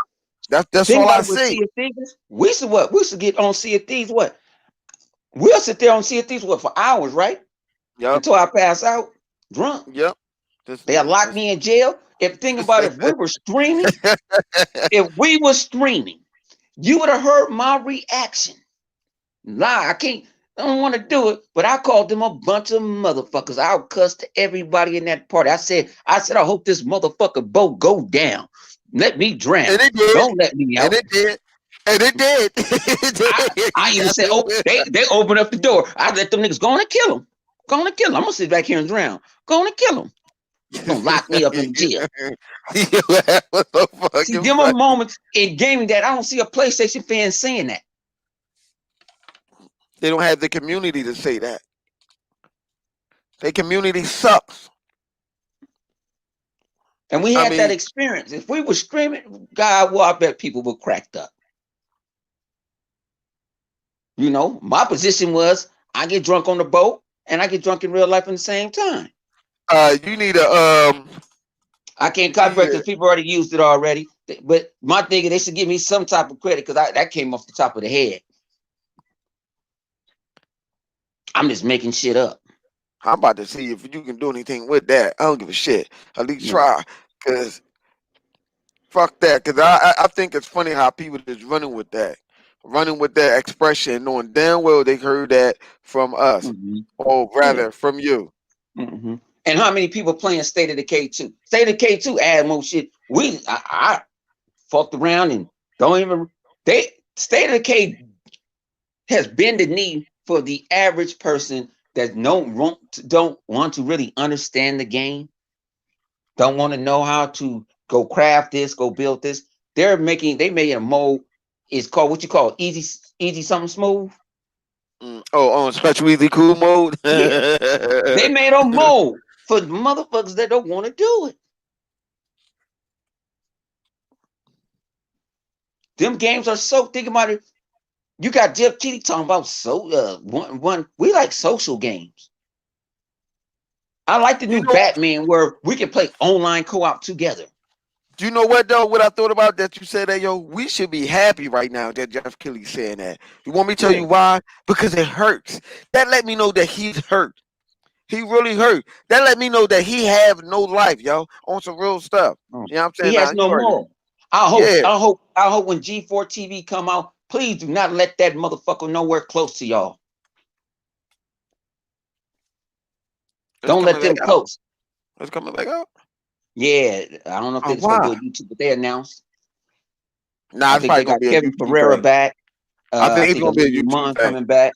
That's thing all about I it with see. Sea of Thieves, we used to get on Sea of Thieves. What we'll sit there on Sea of Thieves for hours, right? Yep, Until I pass out drunk. yep. They'll lock This me in jail. If think about it, if we were streaming, you would have heard my reaction. Lie, I can't. I don't want to do it, but I called them a bunch of motherfuckers. I cussed everybody in that party. I said, I hope this motherfucker boat go down. Let me and drown. it did, Don't let me and out. it did, and it did. It I, did. I You even got said, to oh, they opened up the door. I let them niggas go on and kill him. Go on and kill him. I'm gonna sit back here and drown. Go on and kill him. Gonna lock me up in jail. You was so See, fucking them are funny. moments in gaming that I don't see a PlayStation fan saying that. They don't have the community to say that. Their community sucks. And we I had that mean, experience. If we were streaming, God, well, I bet people were cracked up. My position was I get drunk on the boat and I get drunk in real life at the same time. you need a I can't you need copyright a because people already used it already. But my thing, they should give me some type of credit because that came off the top of the head. I'm just making shit up. I'm about to see if you can do anything with that. I don't give a shit. At least Yeah. try. Cause fuck that. Cause I think it's funny how people just running with that. Running with that expression, knowing damn well they heard that from us. Hmm. Or Yeah. rather from you. Hmm. And how many people playing State of Decay 2? State of Decay 2 add more shit. I fucked around and don't even they State of Decay has been the knee for the average person that don't want to really understand the game, don't want to know how to go craft this, go build this. They made a mode. It's called what you call easy something smooth. Oh, on special easy cool mode. Yeah, they made a mode for motherfuckers that don't want to do it. Them games are so think about it. You got Jeff Keighley talking about one. We like social games. I like the You new know, Batman where we can play online co-op together. you know what though? What I thought about that you said that yo, we should be happy right now that Jeff Kelly's saying that. You want me to tell Yeah. you why? Because it hurts. That let me know that he's hurt. He really hurt. That let me know that he have no life, yo, on some real stuff. Mm. You know what I'm He saying? has Now no you already, more. I hope. yeah, I hope. I hope when G4 TV come out, please do not let that motherfucker nowhere close to y'all. it's Don't coming let back them out. close. It's coming back out. Yeah, I don't know if Oh, it's gonna be why? on YouTube, but they announced. Nah, I it's think probably they gonna got be a Kevin YouTube Pereira thing. back. I I think it's think gonna be a Olivia YouTube Munn thing. coming back.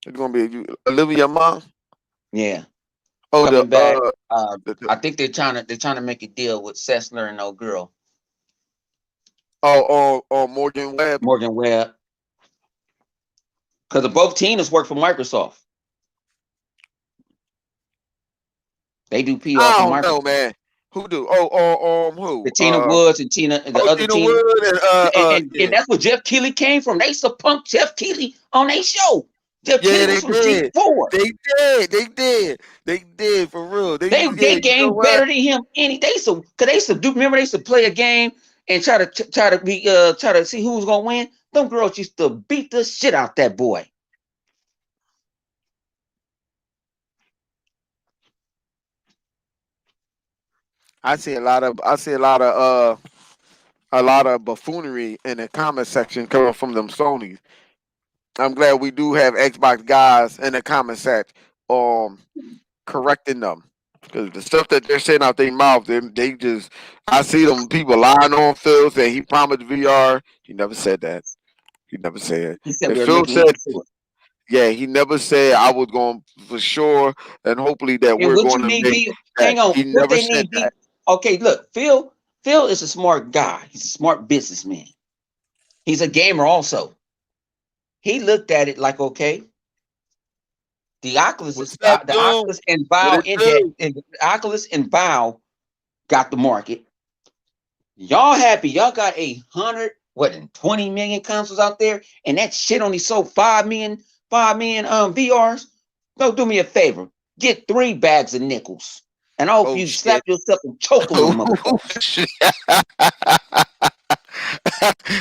It's gonna be Olivia Mom. Yeah, Oh, the coming back. Uh, I think they're trying to make a deal with Sessler and old girl Morgan Webb. Morgan Webb because both Tinas work for Microsoft. They do PR I for don't know, Microsoft. man. Who do? The Who? Tina Woods and the other Tina Tina, Wood and and yeah, that's where Jeff Keighley came from. They used to punk Jeff Keighley on their show. Jeff Keighley yeah, was they from did. G4. They did for real. They Yeah, you know game what? better than him. They used to, cause they used to do. Remember they used to play a game and try to see who was gonna win. Them girls used to beat the shit out that boy. I see a lot of buffoonery in the comment section coming from them Sonys. I'm glad we do have Xbox guys in the comment section correcting them. Because the stuff that they're saying out their mouth, they just I see them people lying on Phil saying he promised VR. He never said that. He never said. He said If we are Phil looking said, into it. yeah, he never said I was going for sure and hopefully that And we're what going you to need make be that. hang on. He What never they said need that. be okay. Look, Phil is a smart guy. He's a smart businessman. He's a gamer also. He looked at it like, okay, What's up, The Doom? Oculus and What Bow it do? and the Oculus and Bow got the market. Y'all happy? Y'all got 120 million consoles out there, and that shit only sold 5 million VRs. No, do me a favor. Get 3 bags of nickels, and I hope Oh you slap shit. yourself and choke on them Oh motherfuckers. shit.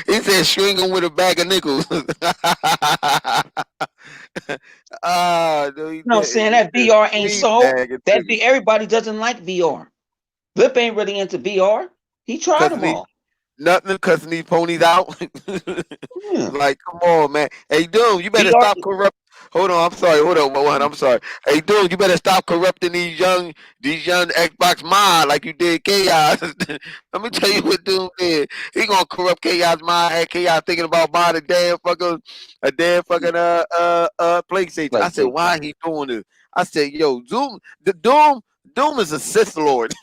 He said string him with a bag of nickels. No, he You know what I'm did. saying? He That said VR ain't three sold. bag of That nickels. be everybody doesn't like VR. Lip ain't really into VR. He tried Cause them these all. nothing cussing these ponies out. Yeah. Like, come on, man. Hey, dude, you better VR. stop corrupt. Hold on, I'm sorry. Hold on, one. I'm sorry. Hey, dude, you better stop corrupting these young Xbox mind like you did Chaos. Let me tell you what dude did. He gonna corrupt Chaos mind. Had Chaos thinking about buying a damn fucking PlayStation. I said, PlayStation. why he doing this? I said, yo, Doom is a Sith Lord.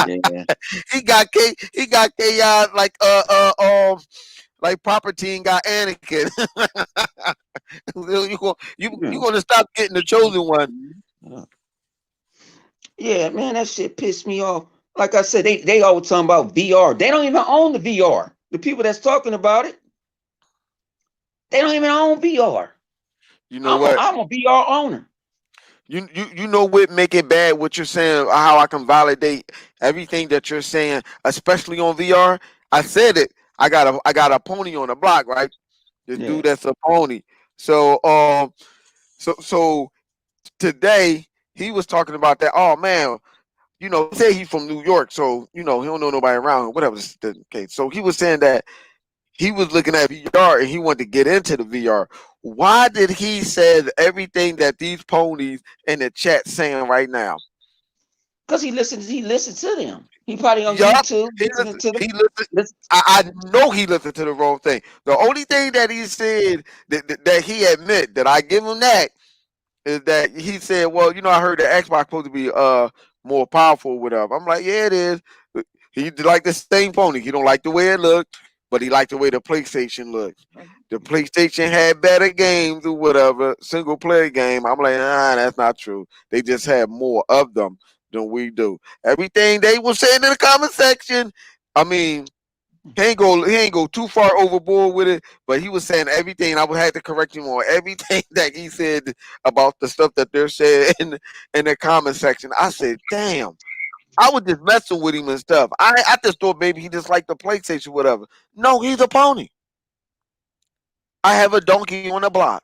Yeah. He got Chaos like Palpatine got Anakin. You Yeah. gonna stop getting the chosen one? Yeah. Yeah, man, that shit pissed me off. Like I said, they always talking about VR. They don't even own the VR. The people that's talking about it, they don't even own VR. You know I'm a what? I'm a VR owner. You know what make it bad? What you're saying? How I can validate everything that you're saying, especially on VR. I said it. I got a pony on the block, right? This Yeah. dude that's a pony. So so today he was talking about that. Oh man, he said he's from New York, so he don't know nobody around. Whatever the case. So he was saying that he was looking at VR and he wanted to get into the VR. Why did he say everything that these ponies in the chat saying right now? Because he listens to them. He probably on Yup, YouTube he listening listened. to them. He listened. Listen, I know he listened to the wrong thing. The only thing that he said that he admit that I give him that is that he said, "Well, I heard the Xbox supposed to be more powerful, or whatever." I'm like, "Yeah, it is." He like the same pony. He don't like the way it looked, but he liked the way the PlayStation looked. The PlayStation had better games or whatever, single player game. I'm like, that's not true. They just have more of them than we do. Everything they were saying in the comment section, I mean, he ain't go too far overboard with it, but he was saying everything. I would have to correct him on everything that he said about the stuff that they're saying in the comment section. I said, damn. I was just messing with him and stuff. I just thought maybe he just liked the PlayStation, whatever. No, he's a pony. I have a donkey on the block.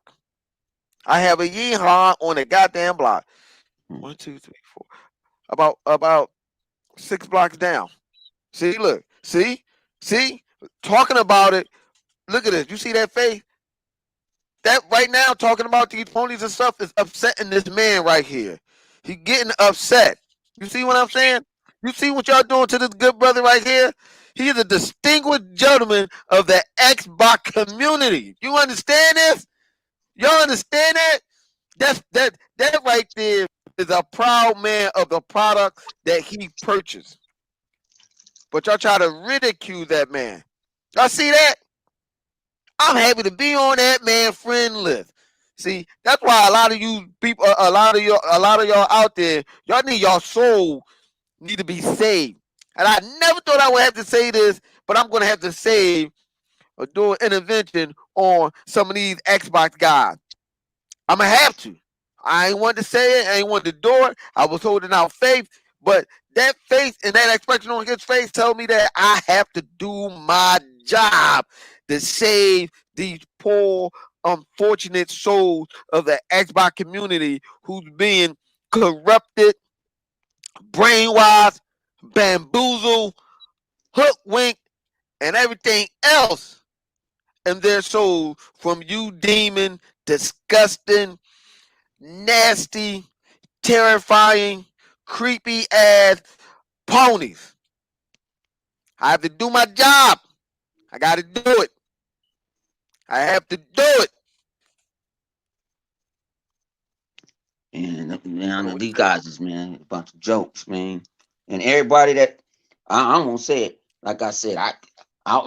I have a yeehaw on the goddamn block. One, two, three, four. About 6 blocks down. See, look, see, talking about it. Look at this. You see that face? That right now, talking about these ponies and stuff is upsetting this man right here. He getting upset. You see what I'm saying? You see what y'all doing to this good brother right here? He is a distinguished gentleman of the Xbox community. You understand this? Y'all understand that? That right there. is a proud man of the product that he purchased. But y'all try to ridicule that man. Y'all see that? I'm happy to be on that man friend list. See, that's why a lot of you people, a lot of y'all out there, y'all need your soul need to be saved. And I never thought I would have to say this, but I'm gonna have to say or do an intervention on some of these Xbox guys. I'm gonna have to. I ain't want to say it. I ain't want to do it. I was holding out faith, but that faith and that expression on his face tell me that I have to do my job to save these poor, unfortunate souls of the Xbox community who's being corrupted, brainwashed, bamboozled, hoodwinked, and everything else in their soul from you demon, disgusting, nasty, terrifying, creepy ass ponies. I have to do my job. I got to do it. I have to do it. And I don't know man, what to these say. guys is man a bunch of jokes, man. And everybody that I'm gonna say it, like I said,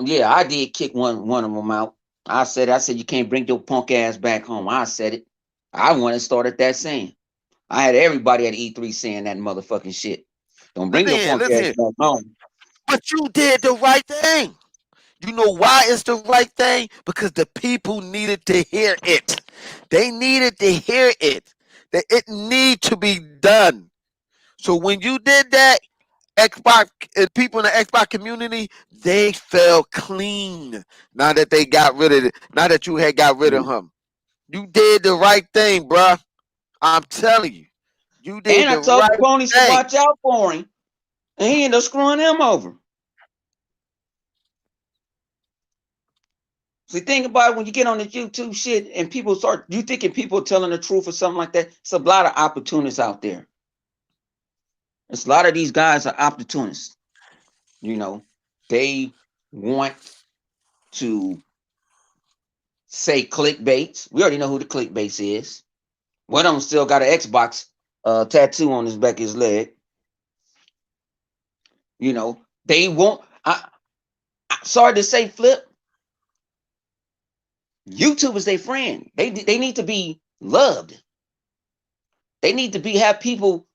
yeah, I did kick one of them out. I said you can't bring your punk ass back home. I said it. I want to start that saying. I had everybody at E3 saying that motherfucking shit. Don't bring your Listen, punk ass listen. back home. But you did the right thing. You know why it's the right thing? Because the people needed to hear it. They needed to hear it. That it need to be done. So when you did that, Xbox people in the Xbox community, they felt clean. Now that they got rid of it, now that you had got rid of him, you did the right thing, bruh. I'm telling you, you did And I the told the right ponies to thing. watch out for him. And he ended up screwing them over. See, think about it when you get on the YouTube shit and people start, you thinking people are telling the truth or something like that. It's a lot of opportunists out there. It's a lot of these guys are opportunists. You know, they want to say clickbaits. We already know who the clickbait is. One of them still got an Xbox tattoo on his back of his leg. You know, they won't. Sorry to say, Flip. YouTube is their friend. They need to be loved. They need to be have people.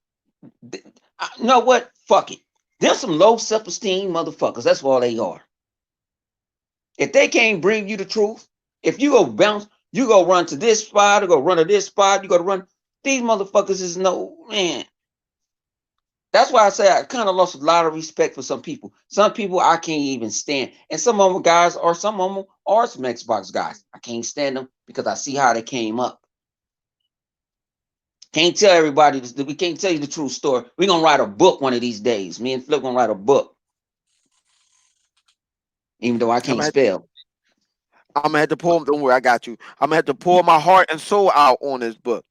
You know what? Fuck it. They're some low self esteem motherfuckers. That's all they are. If they can't bring you the truth, if you go bounce, you go run to this spot, or go run to this spot, you go to run. These motherfuckers is no man. That's why I say I kind of lost a lot of respect for some people. Some people I can't even stand, and some of them guys, or some of them are some Xbox guys. I can't stand them because I see how they came up. Can't tell everybody this. We can't tell you the true story. We're gonna write a book one of these days. Me and Flip gonna write a book, even though I I'm can't gonna, spell. I'm gonna have to pour. Don't worry, I got you. I'm gonna have to pour my heart and soul out on this book.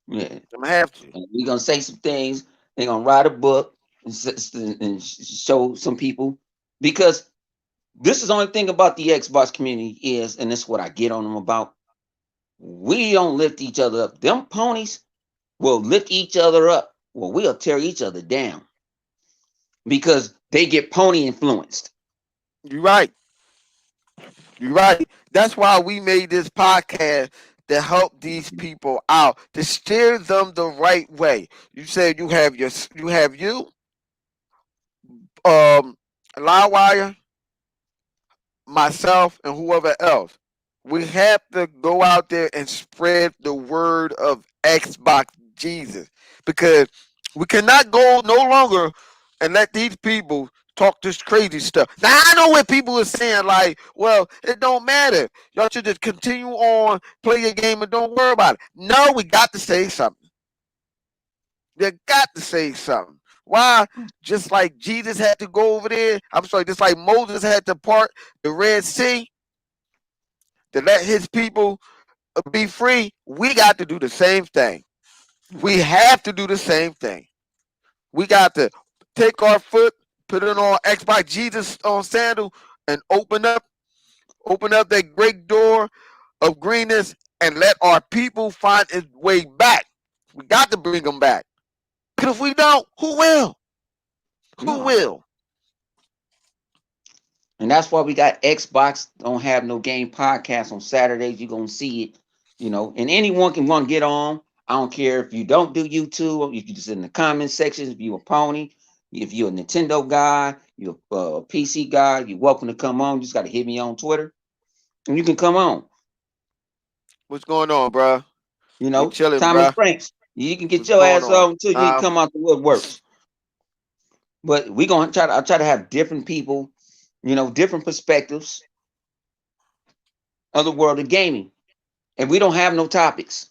Yeah, I'm gonna have to. and we're gonna say some things. They're gonna write a book and show some people because this is the only thing about the Xbox community is, and this is what I get on them about. We don't lift each other up. Them ponies will lift each other up. Well, we'll tear each other down because they get pony influenced. You're right. You're right. That's why we made this podcast to help these people out, to steer them the right way. You said you have you, um, Livewire, myself, and whoever else. We have to go out there and spread the word of Xbox Jesus because we cannot go no longer and let these people talk this crazy stuff. Now I know what people are saying, like, well, it don't matter. Y'all should just continue on, play your game, and don't worry about it. No, we got to say something. You got to say something. Why? Just like Jesus had to go over there. I'm sorry, just like Moses had to part the Red Sea to let his people be free, we got to do the same thing. We have to do the same thing. We got to take our foot, put it on Xbox Jesus on sandal, and open up that great door of greenness, and let our people find its way back. We got to bring them back. Because if we don't, who will? Who No. will? And that's why we got Xbox don't have no game podcast on Saturdays. You're gonna see it, and anyone can want to get on. I don't care if you don't do YouTube, or you can just in the comment sections if you're a pony, if you're a Nintendo guy, you're a PC guy, you're welcome to come on. You just gotta hit me on Twitter and you can come on. What's going on, bruh? We chilling, Thomas bruh. Franks. You can get What's your going ass on? on until you come out the woodworks. But we gonna I try to have different people, different perspectives of the world of gaming. And we don't have no topics.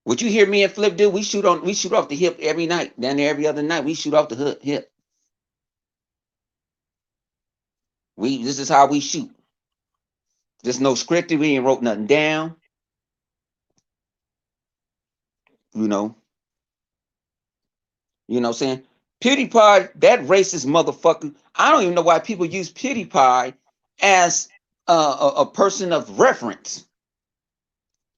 What you hear me and Flip do, we shoot off the hip every night. Down there every other night. We shoot off the hip. This is how we shoot. There's no scripted, we ain't wrote nothing down. You know. You know what I'm saying? PewDiePie, that racist motherfucker. I don't even know why people use PewDiePie as a person of reference.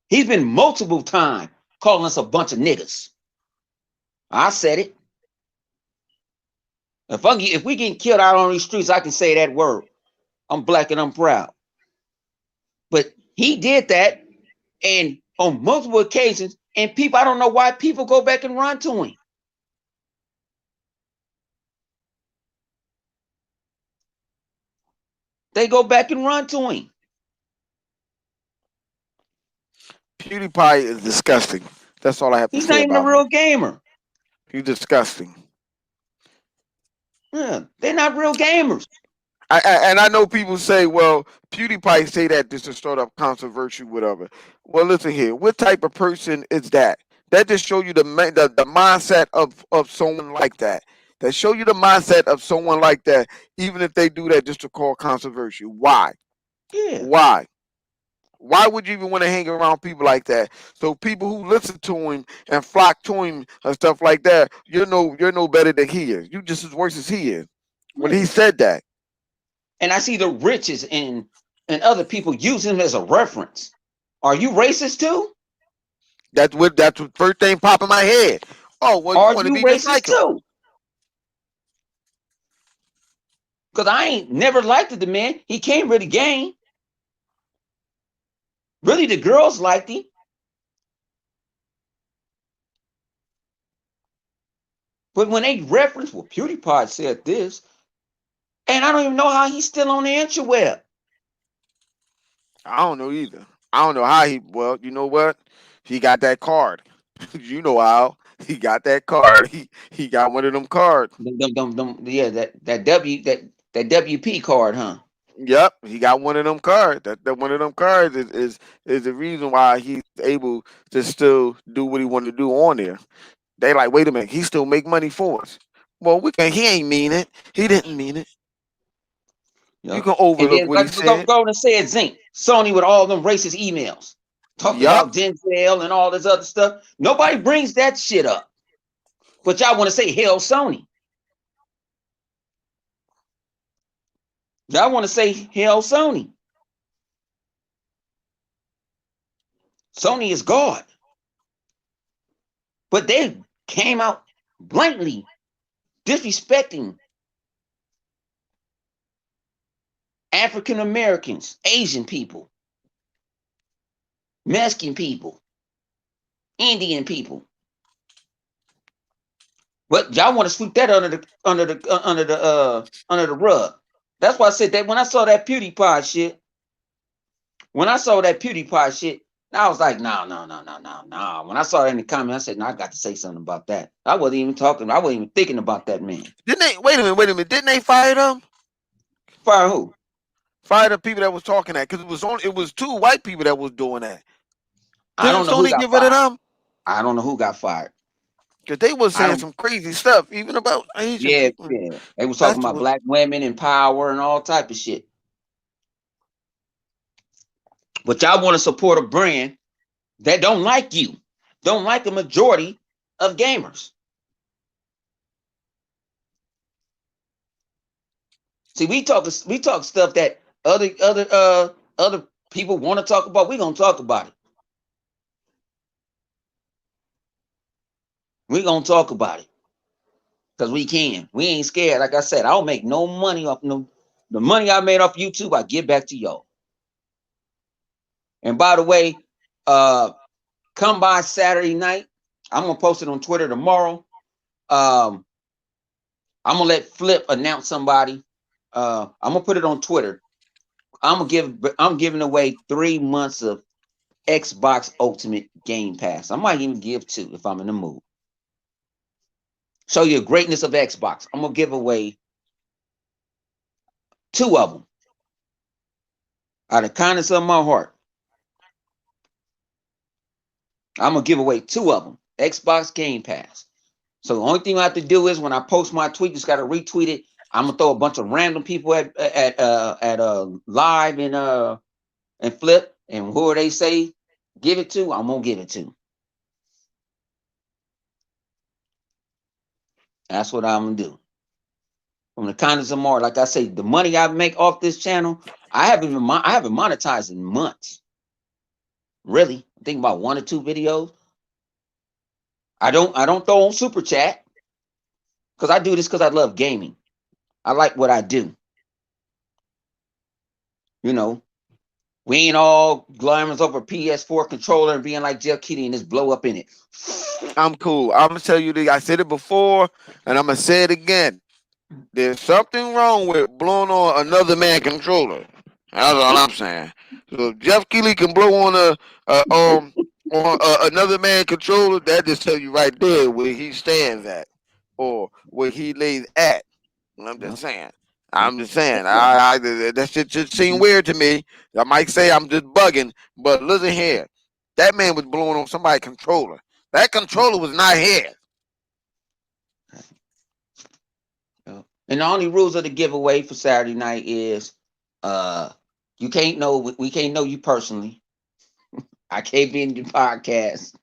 He's been multiple times calling us a bunch of niggas. I said it. If we get killed out on these streets, I can say that word. I'm black and I'm proud. But he did that, and on multiple occasions, and people, I don't know why people go back and run to him. They go back and run to him. PewDiePie is disgusting. That's all I have to He's say not even a about real him. gamer. He's disgusting. Yeah, they're not real gamers. And I know people say, well, PewDiePie say that just to start up controversy, whatever. Well, listen here. What type of person is that? That just show you the mindset of someone like that. That show you the mindset of someone like that, even if they do that just to cause controversy. Why? Yeah. Why? Why would you even want to hang around people like that? So people who listen to him and flock to him and stuff like that, you're no better than he is. You just as worse as he is. When he Yeah. said that. And I see the riches and other people using him as a reference. Are you racist too? That's what first thing pop in my head. Oh, well, you Are want to you be just racist like him. too? Because I ain't never liked the man. He can't really game. Really, the girls liked him. But when they reference, well, PewDiePie said this, and I don't even know how he's still on the interweb. I don't know either. I don't know how well, you know what? He got that card. You know how. He got that card. He got one of them cards. Yeah, that WP card, huh? Yep, he got one of them cards. That one of them cards is the reason why he's able to still do what he wanted to do on there. They like, wait a minute, he still make money for us. Well, we can. He ain't mean it. He didn't mean it. You Yep. can And overlook then what he said. go and say it, Zinc. Sony with all them racist emails talking Yup. about Denzel and all this other stuff. Nobody brings that shit up. But y'all want to say hell Sony. Y'all want to say hell Sony. Sony is God. But they came out blatantly disrespecting African Americans, Asian people, Mexican people, Indian people. But y'all want to sweep that under the rug. That's why I said that when I saw that PewDiePie shit, I was like, no, no, no, no, no, no. When I saw it in the comments, I said, no, I got to say something about that. I wasn't even talking. I wasn't even thinking about that man. Didn't they? Wait a minute. Didn't they fire them? Fire who? Fire the people that was talking that because it was two white people that was doing that. I Didn't don't know who Sony got get rid of fired. them? I don't know who got fired. Because they was I saying don't. some crazy stuff, even about Asian Yeah, people. yeah. They was talking That's about what. black women and power and all type of shit. But y'all want to support a brand that don't like you, don't like the majority of gamers. See, we talk stuff that other people want to talk about. We gonna talk about it. We gonna talk about it because we can. We ain't scared. Like I said, I don't make no money off no. The money I made off YouTube, I give back to y'all. And by the way, uh, come by Saturday night. I'm gonna post it on Twitter tomorrow. Um, I'm gonna let Flip announce somebody. I'm gonna put it on Twitter. I'm giving away 3 months of Xbox Ultimate Game Pass. I might even give two if I'm in the mood. Show you the greatness of Xbox. I'm gonna give away two of them out of the kindness of my heart. I'm gonna give away two of them. Xbox Game Pass. So the only thing I have to do is when I post my tweet, just gotta retweet it. I'm gonna throw a bunch of random people at live and Flip, and whoever they say give it to, I'm gonna give it to. That's what I'm gonna do. From the kindness of my heart, like I say, the money I make off this channel, I haven't monetized in months. Really, I think about one or two videos. I don't throw on super chat because I do this because I love gaming. I like what I do. You know, we ain't all glamorous over PS4 controller and being like Jeff Keighley and just blow up in it. I'm cool. I'm gonna tell you this. I said it before, and I'm gonna say it again. There's something wrong with blowing on another man controller. That's all I'm saying. So if Jeff Keighley can blow on another man controller, that just tell you right there where he stands at, or where he lays at. I'm just Yep, saying. yep. I'm just saying. That shit just seem weird to me. I might say I'm just bugging, but listen here. That man was blowing on somebody's controller. That controller was not here. Yep. And the only rules of the giveaway for Saturday night is uh you can't know we can't know you personally. I can't be in your podcast.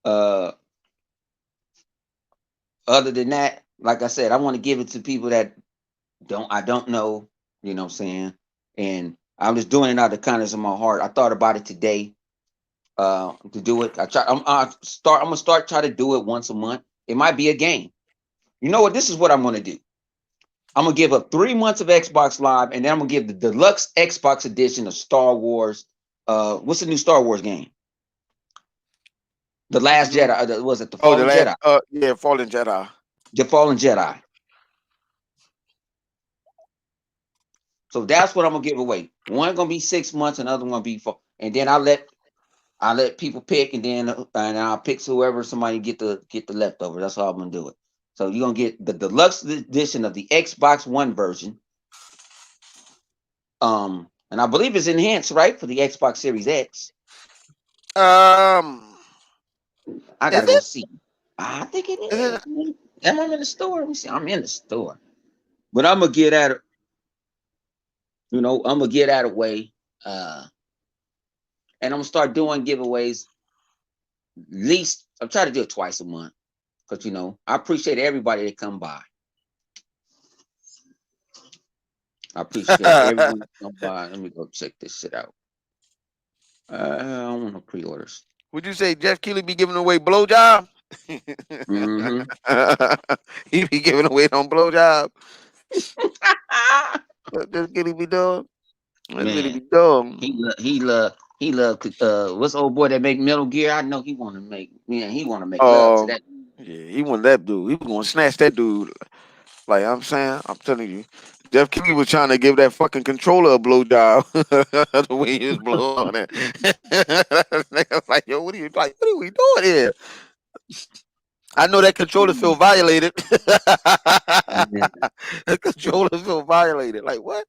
Uh Other than that, like I said, I want to give it to people that I don't know, you know what I'm saying? And I'm just doing it out of the kindness of my heart. I thought about it today to do it. I'm gonna start try to do it once a month. It might be a game. You know what? This is what I'm gonna do. I'm gonna give up 3 months of Xbox Live, and then I'm gonna give the deluxe Xbox edition of Star Wars. What's the new Star Wars game? The Last Mm-hmm. Jedi. Was it the Oh, the Fallen last, Jedi? yeah, Fallen Jedi. The Fallen Jedi. So that's what I'm gonna give away. One gonna be 6 months, another one gonna be four, and then I let people pick, and I'll pick whoever somebody get the leftover. That's how I'm gonna do it. So you're gonna get the deluxe edition of the Xbox One version. And I believe it's enhanced, right, for the Xbox Series X. Um, I is gotta go it? see. I think it Is is. it? Am I in the store? Let me see. I'm in the store, but I'm gonna get at it. I'm gonna get out of the way, and I'm gonna start doing giveaways. At least I'm trying to do it twice a month because I appreciate everybody that come by. I appreciate everyone that come by. Let me go check this shit out. I don't want no pre-orders. Would you say Jeff Keighley be giving away blowjob? Mm-hmm. He be giving away on blowjob. What Jeff Keighley be doing? That's what he Man, be doing. he love. What's the old boy that make Metal Gear? I know he want to make. Yeah, he want to make love to Um, that. yeah, he wanted that dude. He was gonna snatch that dude. Like I'm saying, I'm telling you, Jeff Keighley was trying to give that fucking controller a blowjob. The way he was blowing on it. Nigga was like, yo, what are you like? What are we doing here? I know that controller feel violated. Yeah. The controller feel violated. Like what?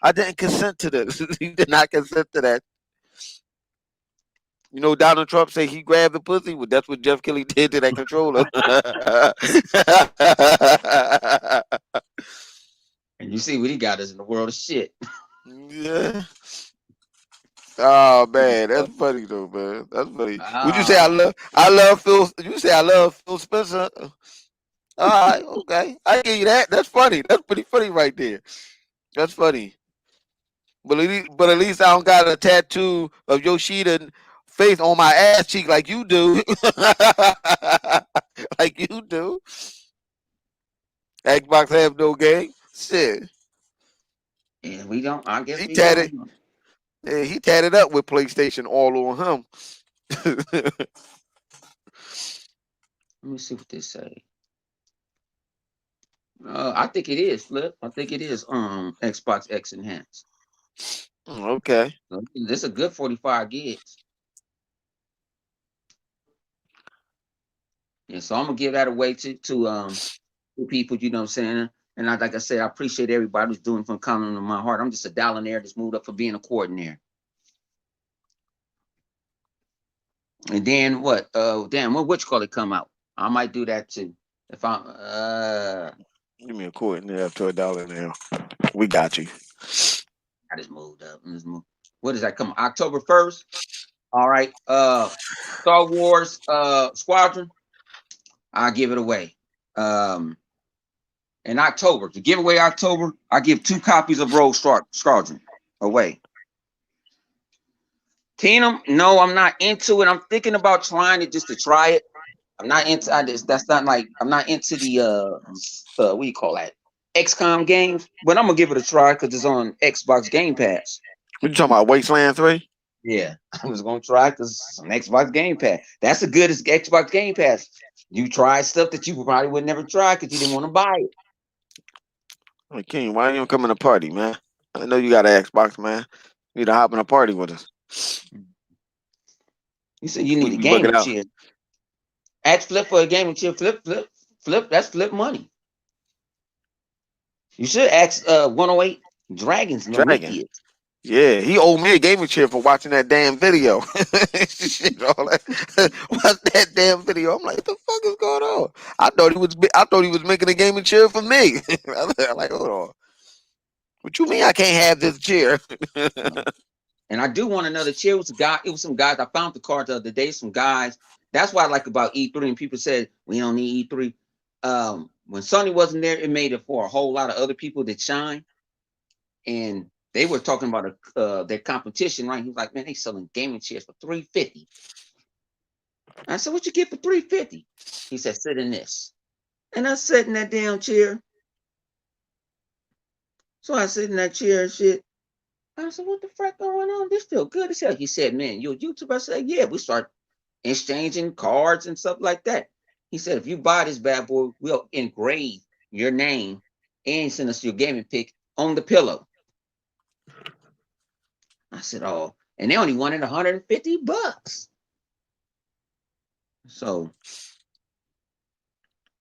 I didn't consent to this. He did not consent to that. You know, Donald Trump say he grabbed the pussy. Well, that's what Jeff Keighley did to that controller. And you see what he got us in the world of shit. Yeah. Oh man, that's funny though, man. That's funny. Would you say Ah, I love Phil? You say I love Phil Spencer? All right, okay, I give you that. That's funny. That's pretty funny right there. That's funny. But at least I don't got a tattoo of Yoshida face on my ass cheek like you do. like you do. Xbox have no game. Shit. And we don't. I guess He we tatted. don't. Yeah, he tatted up with PlayStation all on him. Let me see what they say. I think it is Flip. I think it is Xbox X enhanced. Okay. So this is a good 45 gigs. Yeah, so I'm gonna give that away to people. You know what I'm saying? And like I said, I appreciate everybody who's doing from coming to my heart. I'm just a there that's moved up for being a coordinator. And then what? Damn, what which call it come out? I might do that too. If I Give me a quart and up to $1 now. We got you. I just moved up. What does that come? October 1st. All right. Star Wars Squadron. I'll give it away. Um, in October, to give away October, I give 2 copies of Rogue Squadron away. Kingdom, no, I'm not into it. I'm thinking about trying it just to try it. I'm not into that's not like I'm not into the what do you call that? XCOM games, but I'm gonna give it a try because it's on Xbox Game Pass. What you talking about? Wasteland 3? Yeah, I was gonna try because it's on Xbox Game Pass. That's the good as Xbox Game Pass. You try stuff that you probably would never try because you didn't want to buy it. Hey, King, why you don't come in a party, man? I know you got an Xbox, man. You need to hop in a party with us. You said you We need a can book it gaming out. chair. Ask Flip for a gaming chair. Flip. That's Flip money. You should ask 108 Dragons and the Dragon. Wicked. Yeah, he owed me a gaming chair for watching that damn video. Shit, all that. Watch that damn video. I'm like, what the fuck is going on? I thought he was making a gaming chair for me. I'm like, hold on. What you mean I can't have this chair? And I do want another chair. It was some guys. I found the card the other day. Some guys. That's what I like about E3. And people said we don't need E3. When Sony wasn't there, it made it for a whole lot of other people that shine. And they were talking about their competition, right? He was like, man, they selling gaming chairs for $350. I said, what you get for $350? He said, sit in this. And I sat in that damn chair. So I sit in that chair and shit. I said, what the fuck going on? This feel good as hell. He said, man, you a YouTuber? I said, yeah. We start exchanging cards and stuff like that. He said, if you buy this bad boy, we'll engrave your name and send us your gaming pick on the pillow. I said, oh, and they only wanted $150. So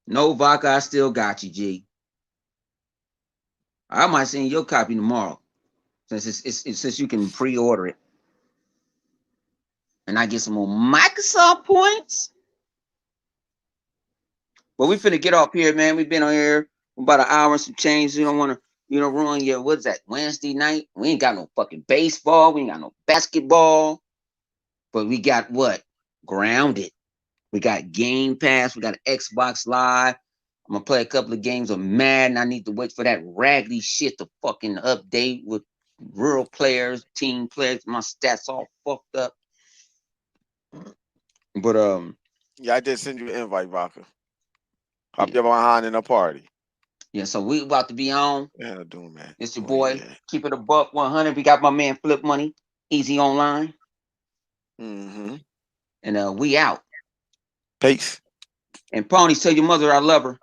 no vodka, I still got you, G. I might send you your copy tomorrow, since you can pre-order it, and I get some more Microsoft points. But we finna get off here, man. We've been on here about an hour and some change. You don't want to, ruin your what's that Wednesday night? We ain't got no fucking baseball. We ain't got no basketball. But we got what? Grounded. We got Game Pass. We got Xbox Live. I'm gonna play a couple of games of Madden. I need to wait for that raggedy shit to fucking update with real players, team players. My stats all fucked up. But Yeah, I just send you an invite, Vodka. Hop yeah, your behind in a party. yeah. So we about to be on. Yeah, doing that. It's your Where you boy. at? Keep it a buck 100. We got my man Flip Money, Easy Online, Mm-hmm. and we out. Peace. And Pony, tell your mother I love her.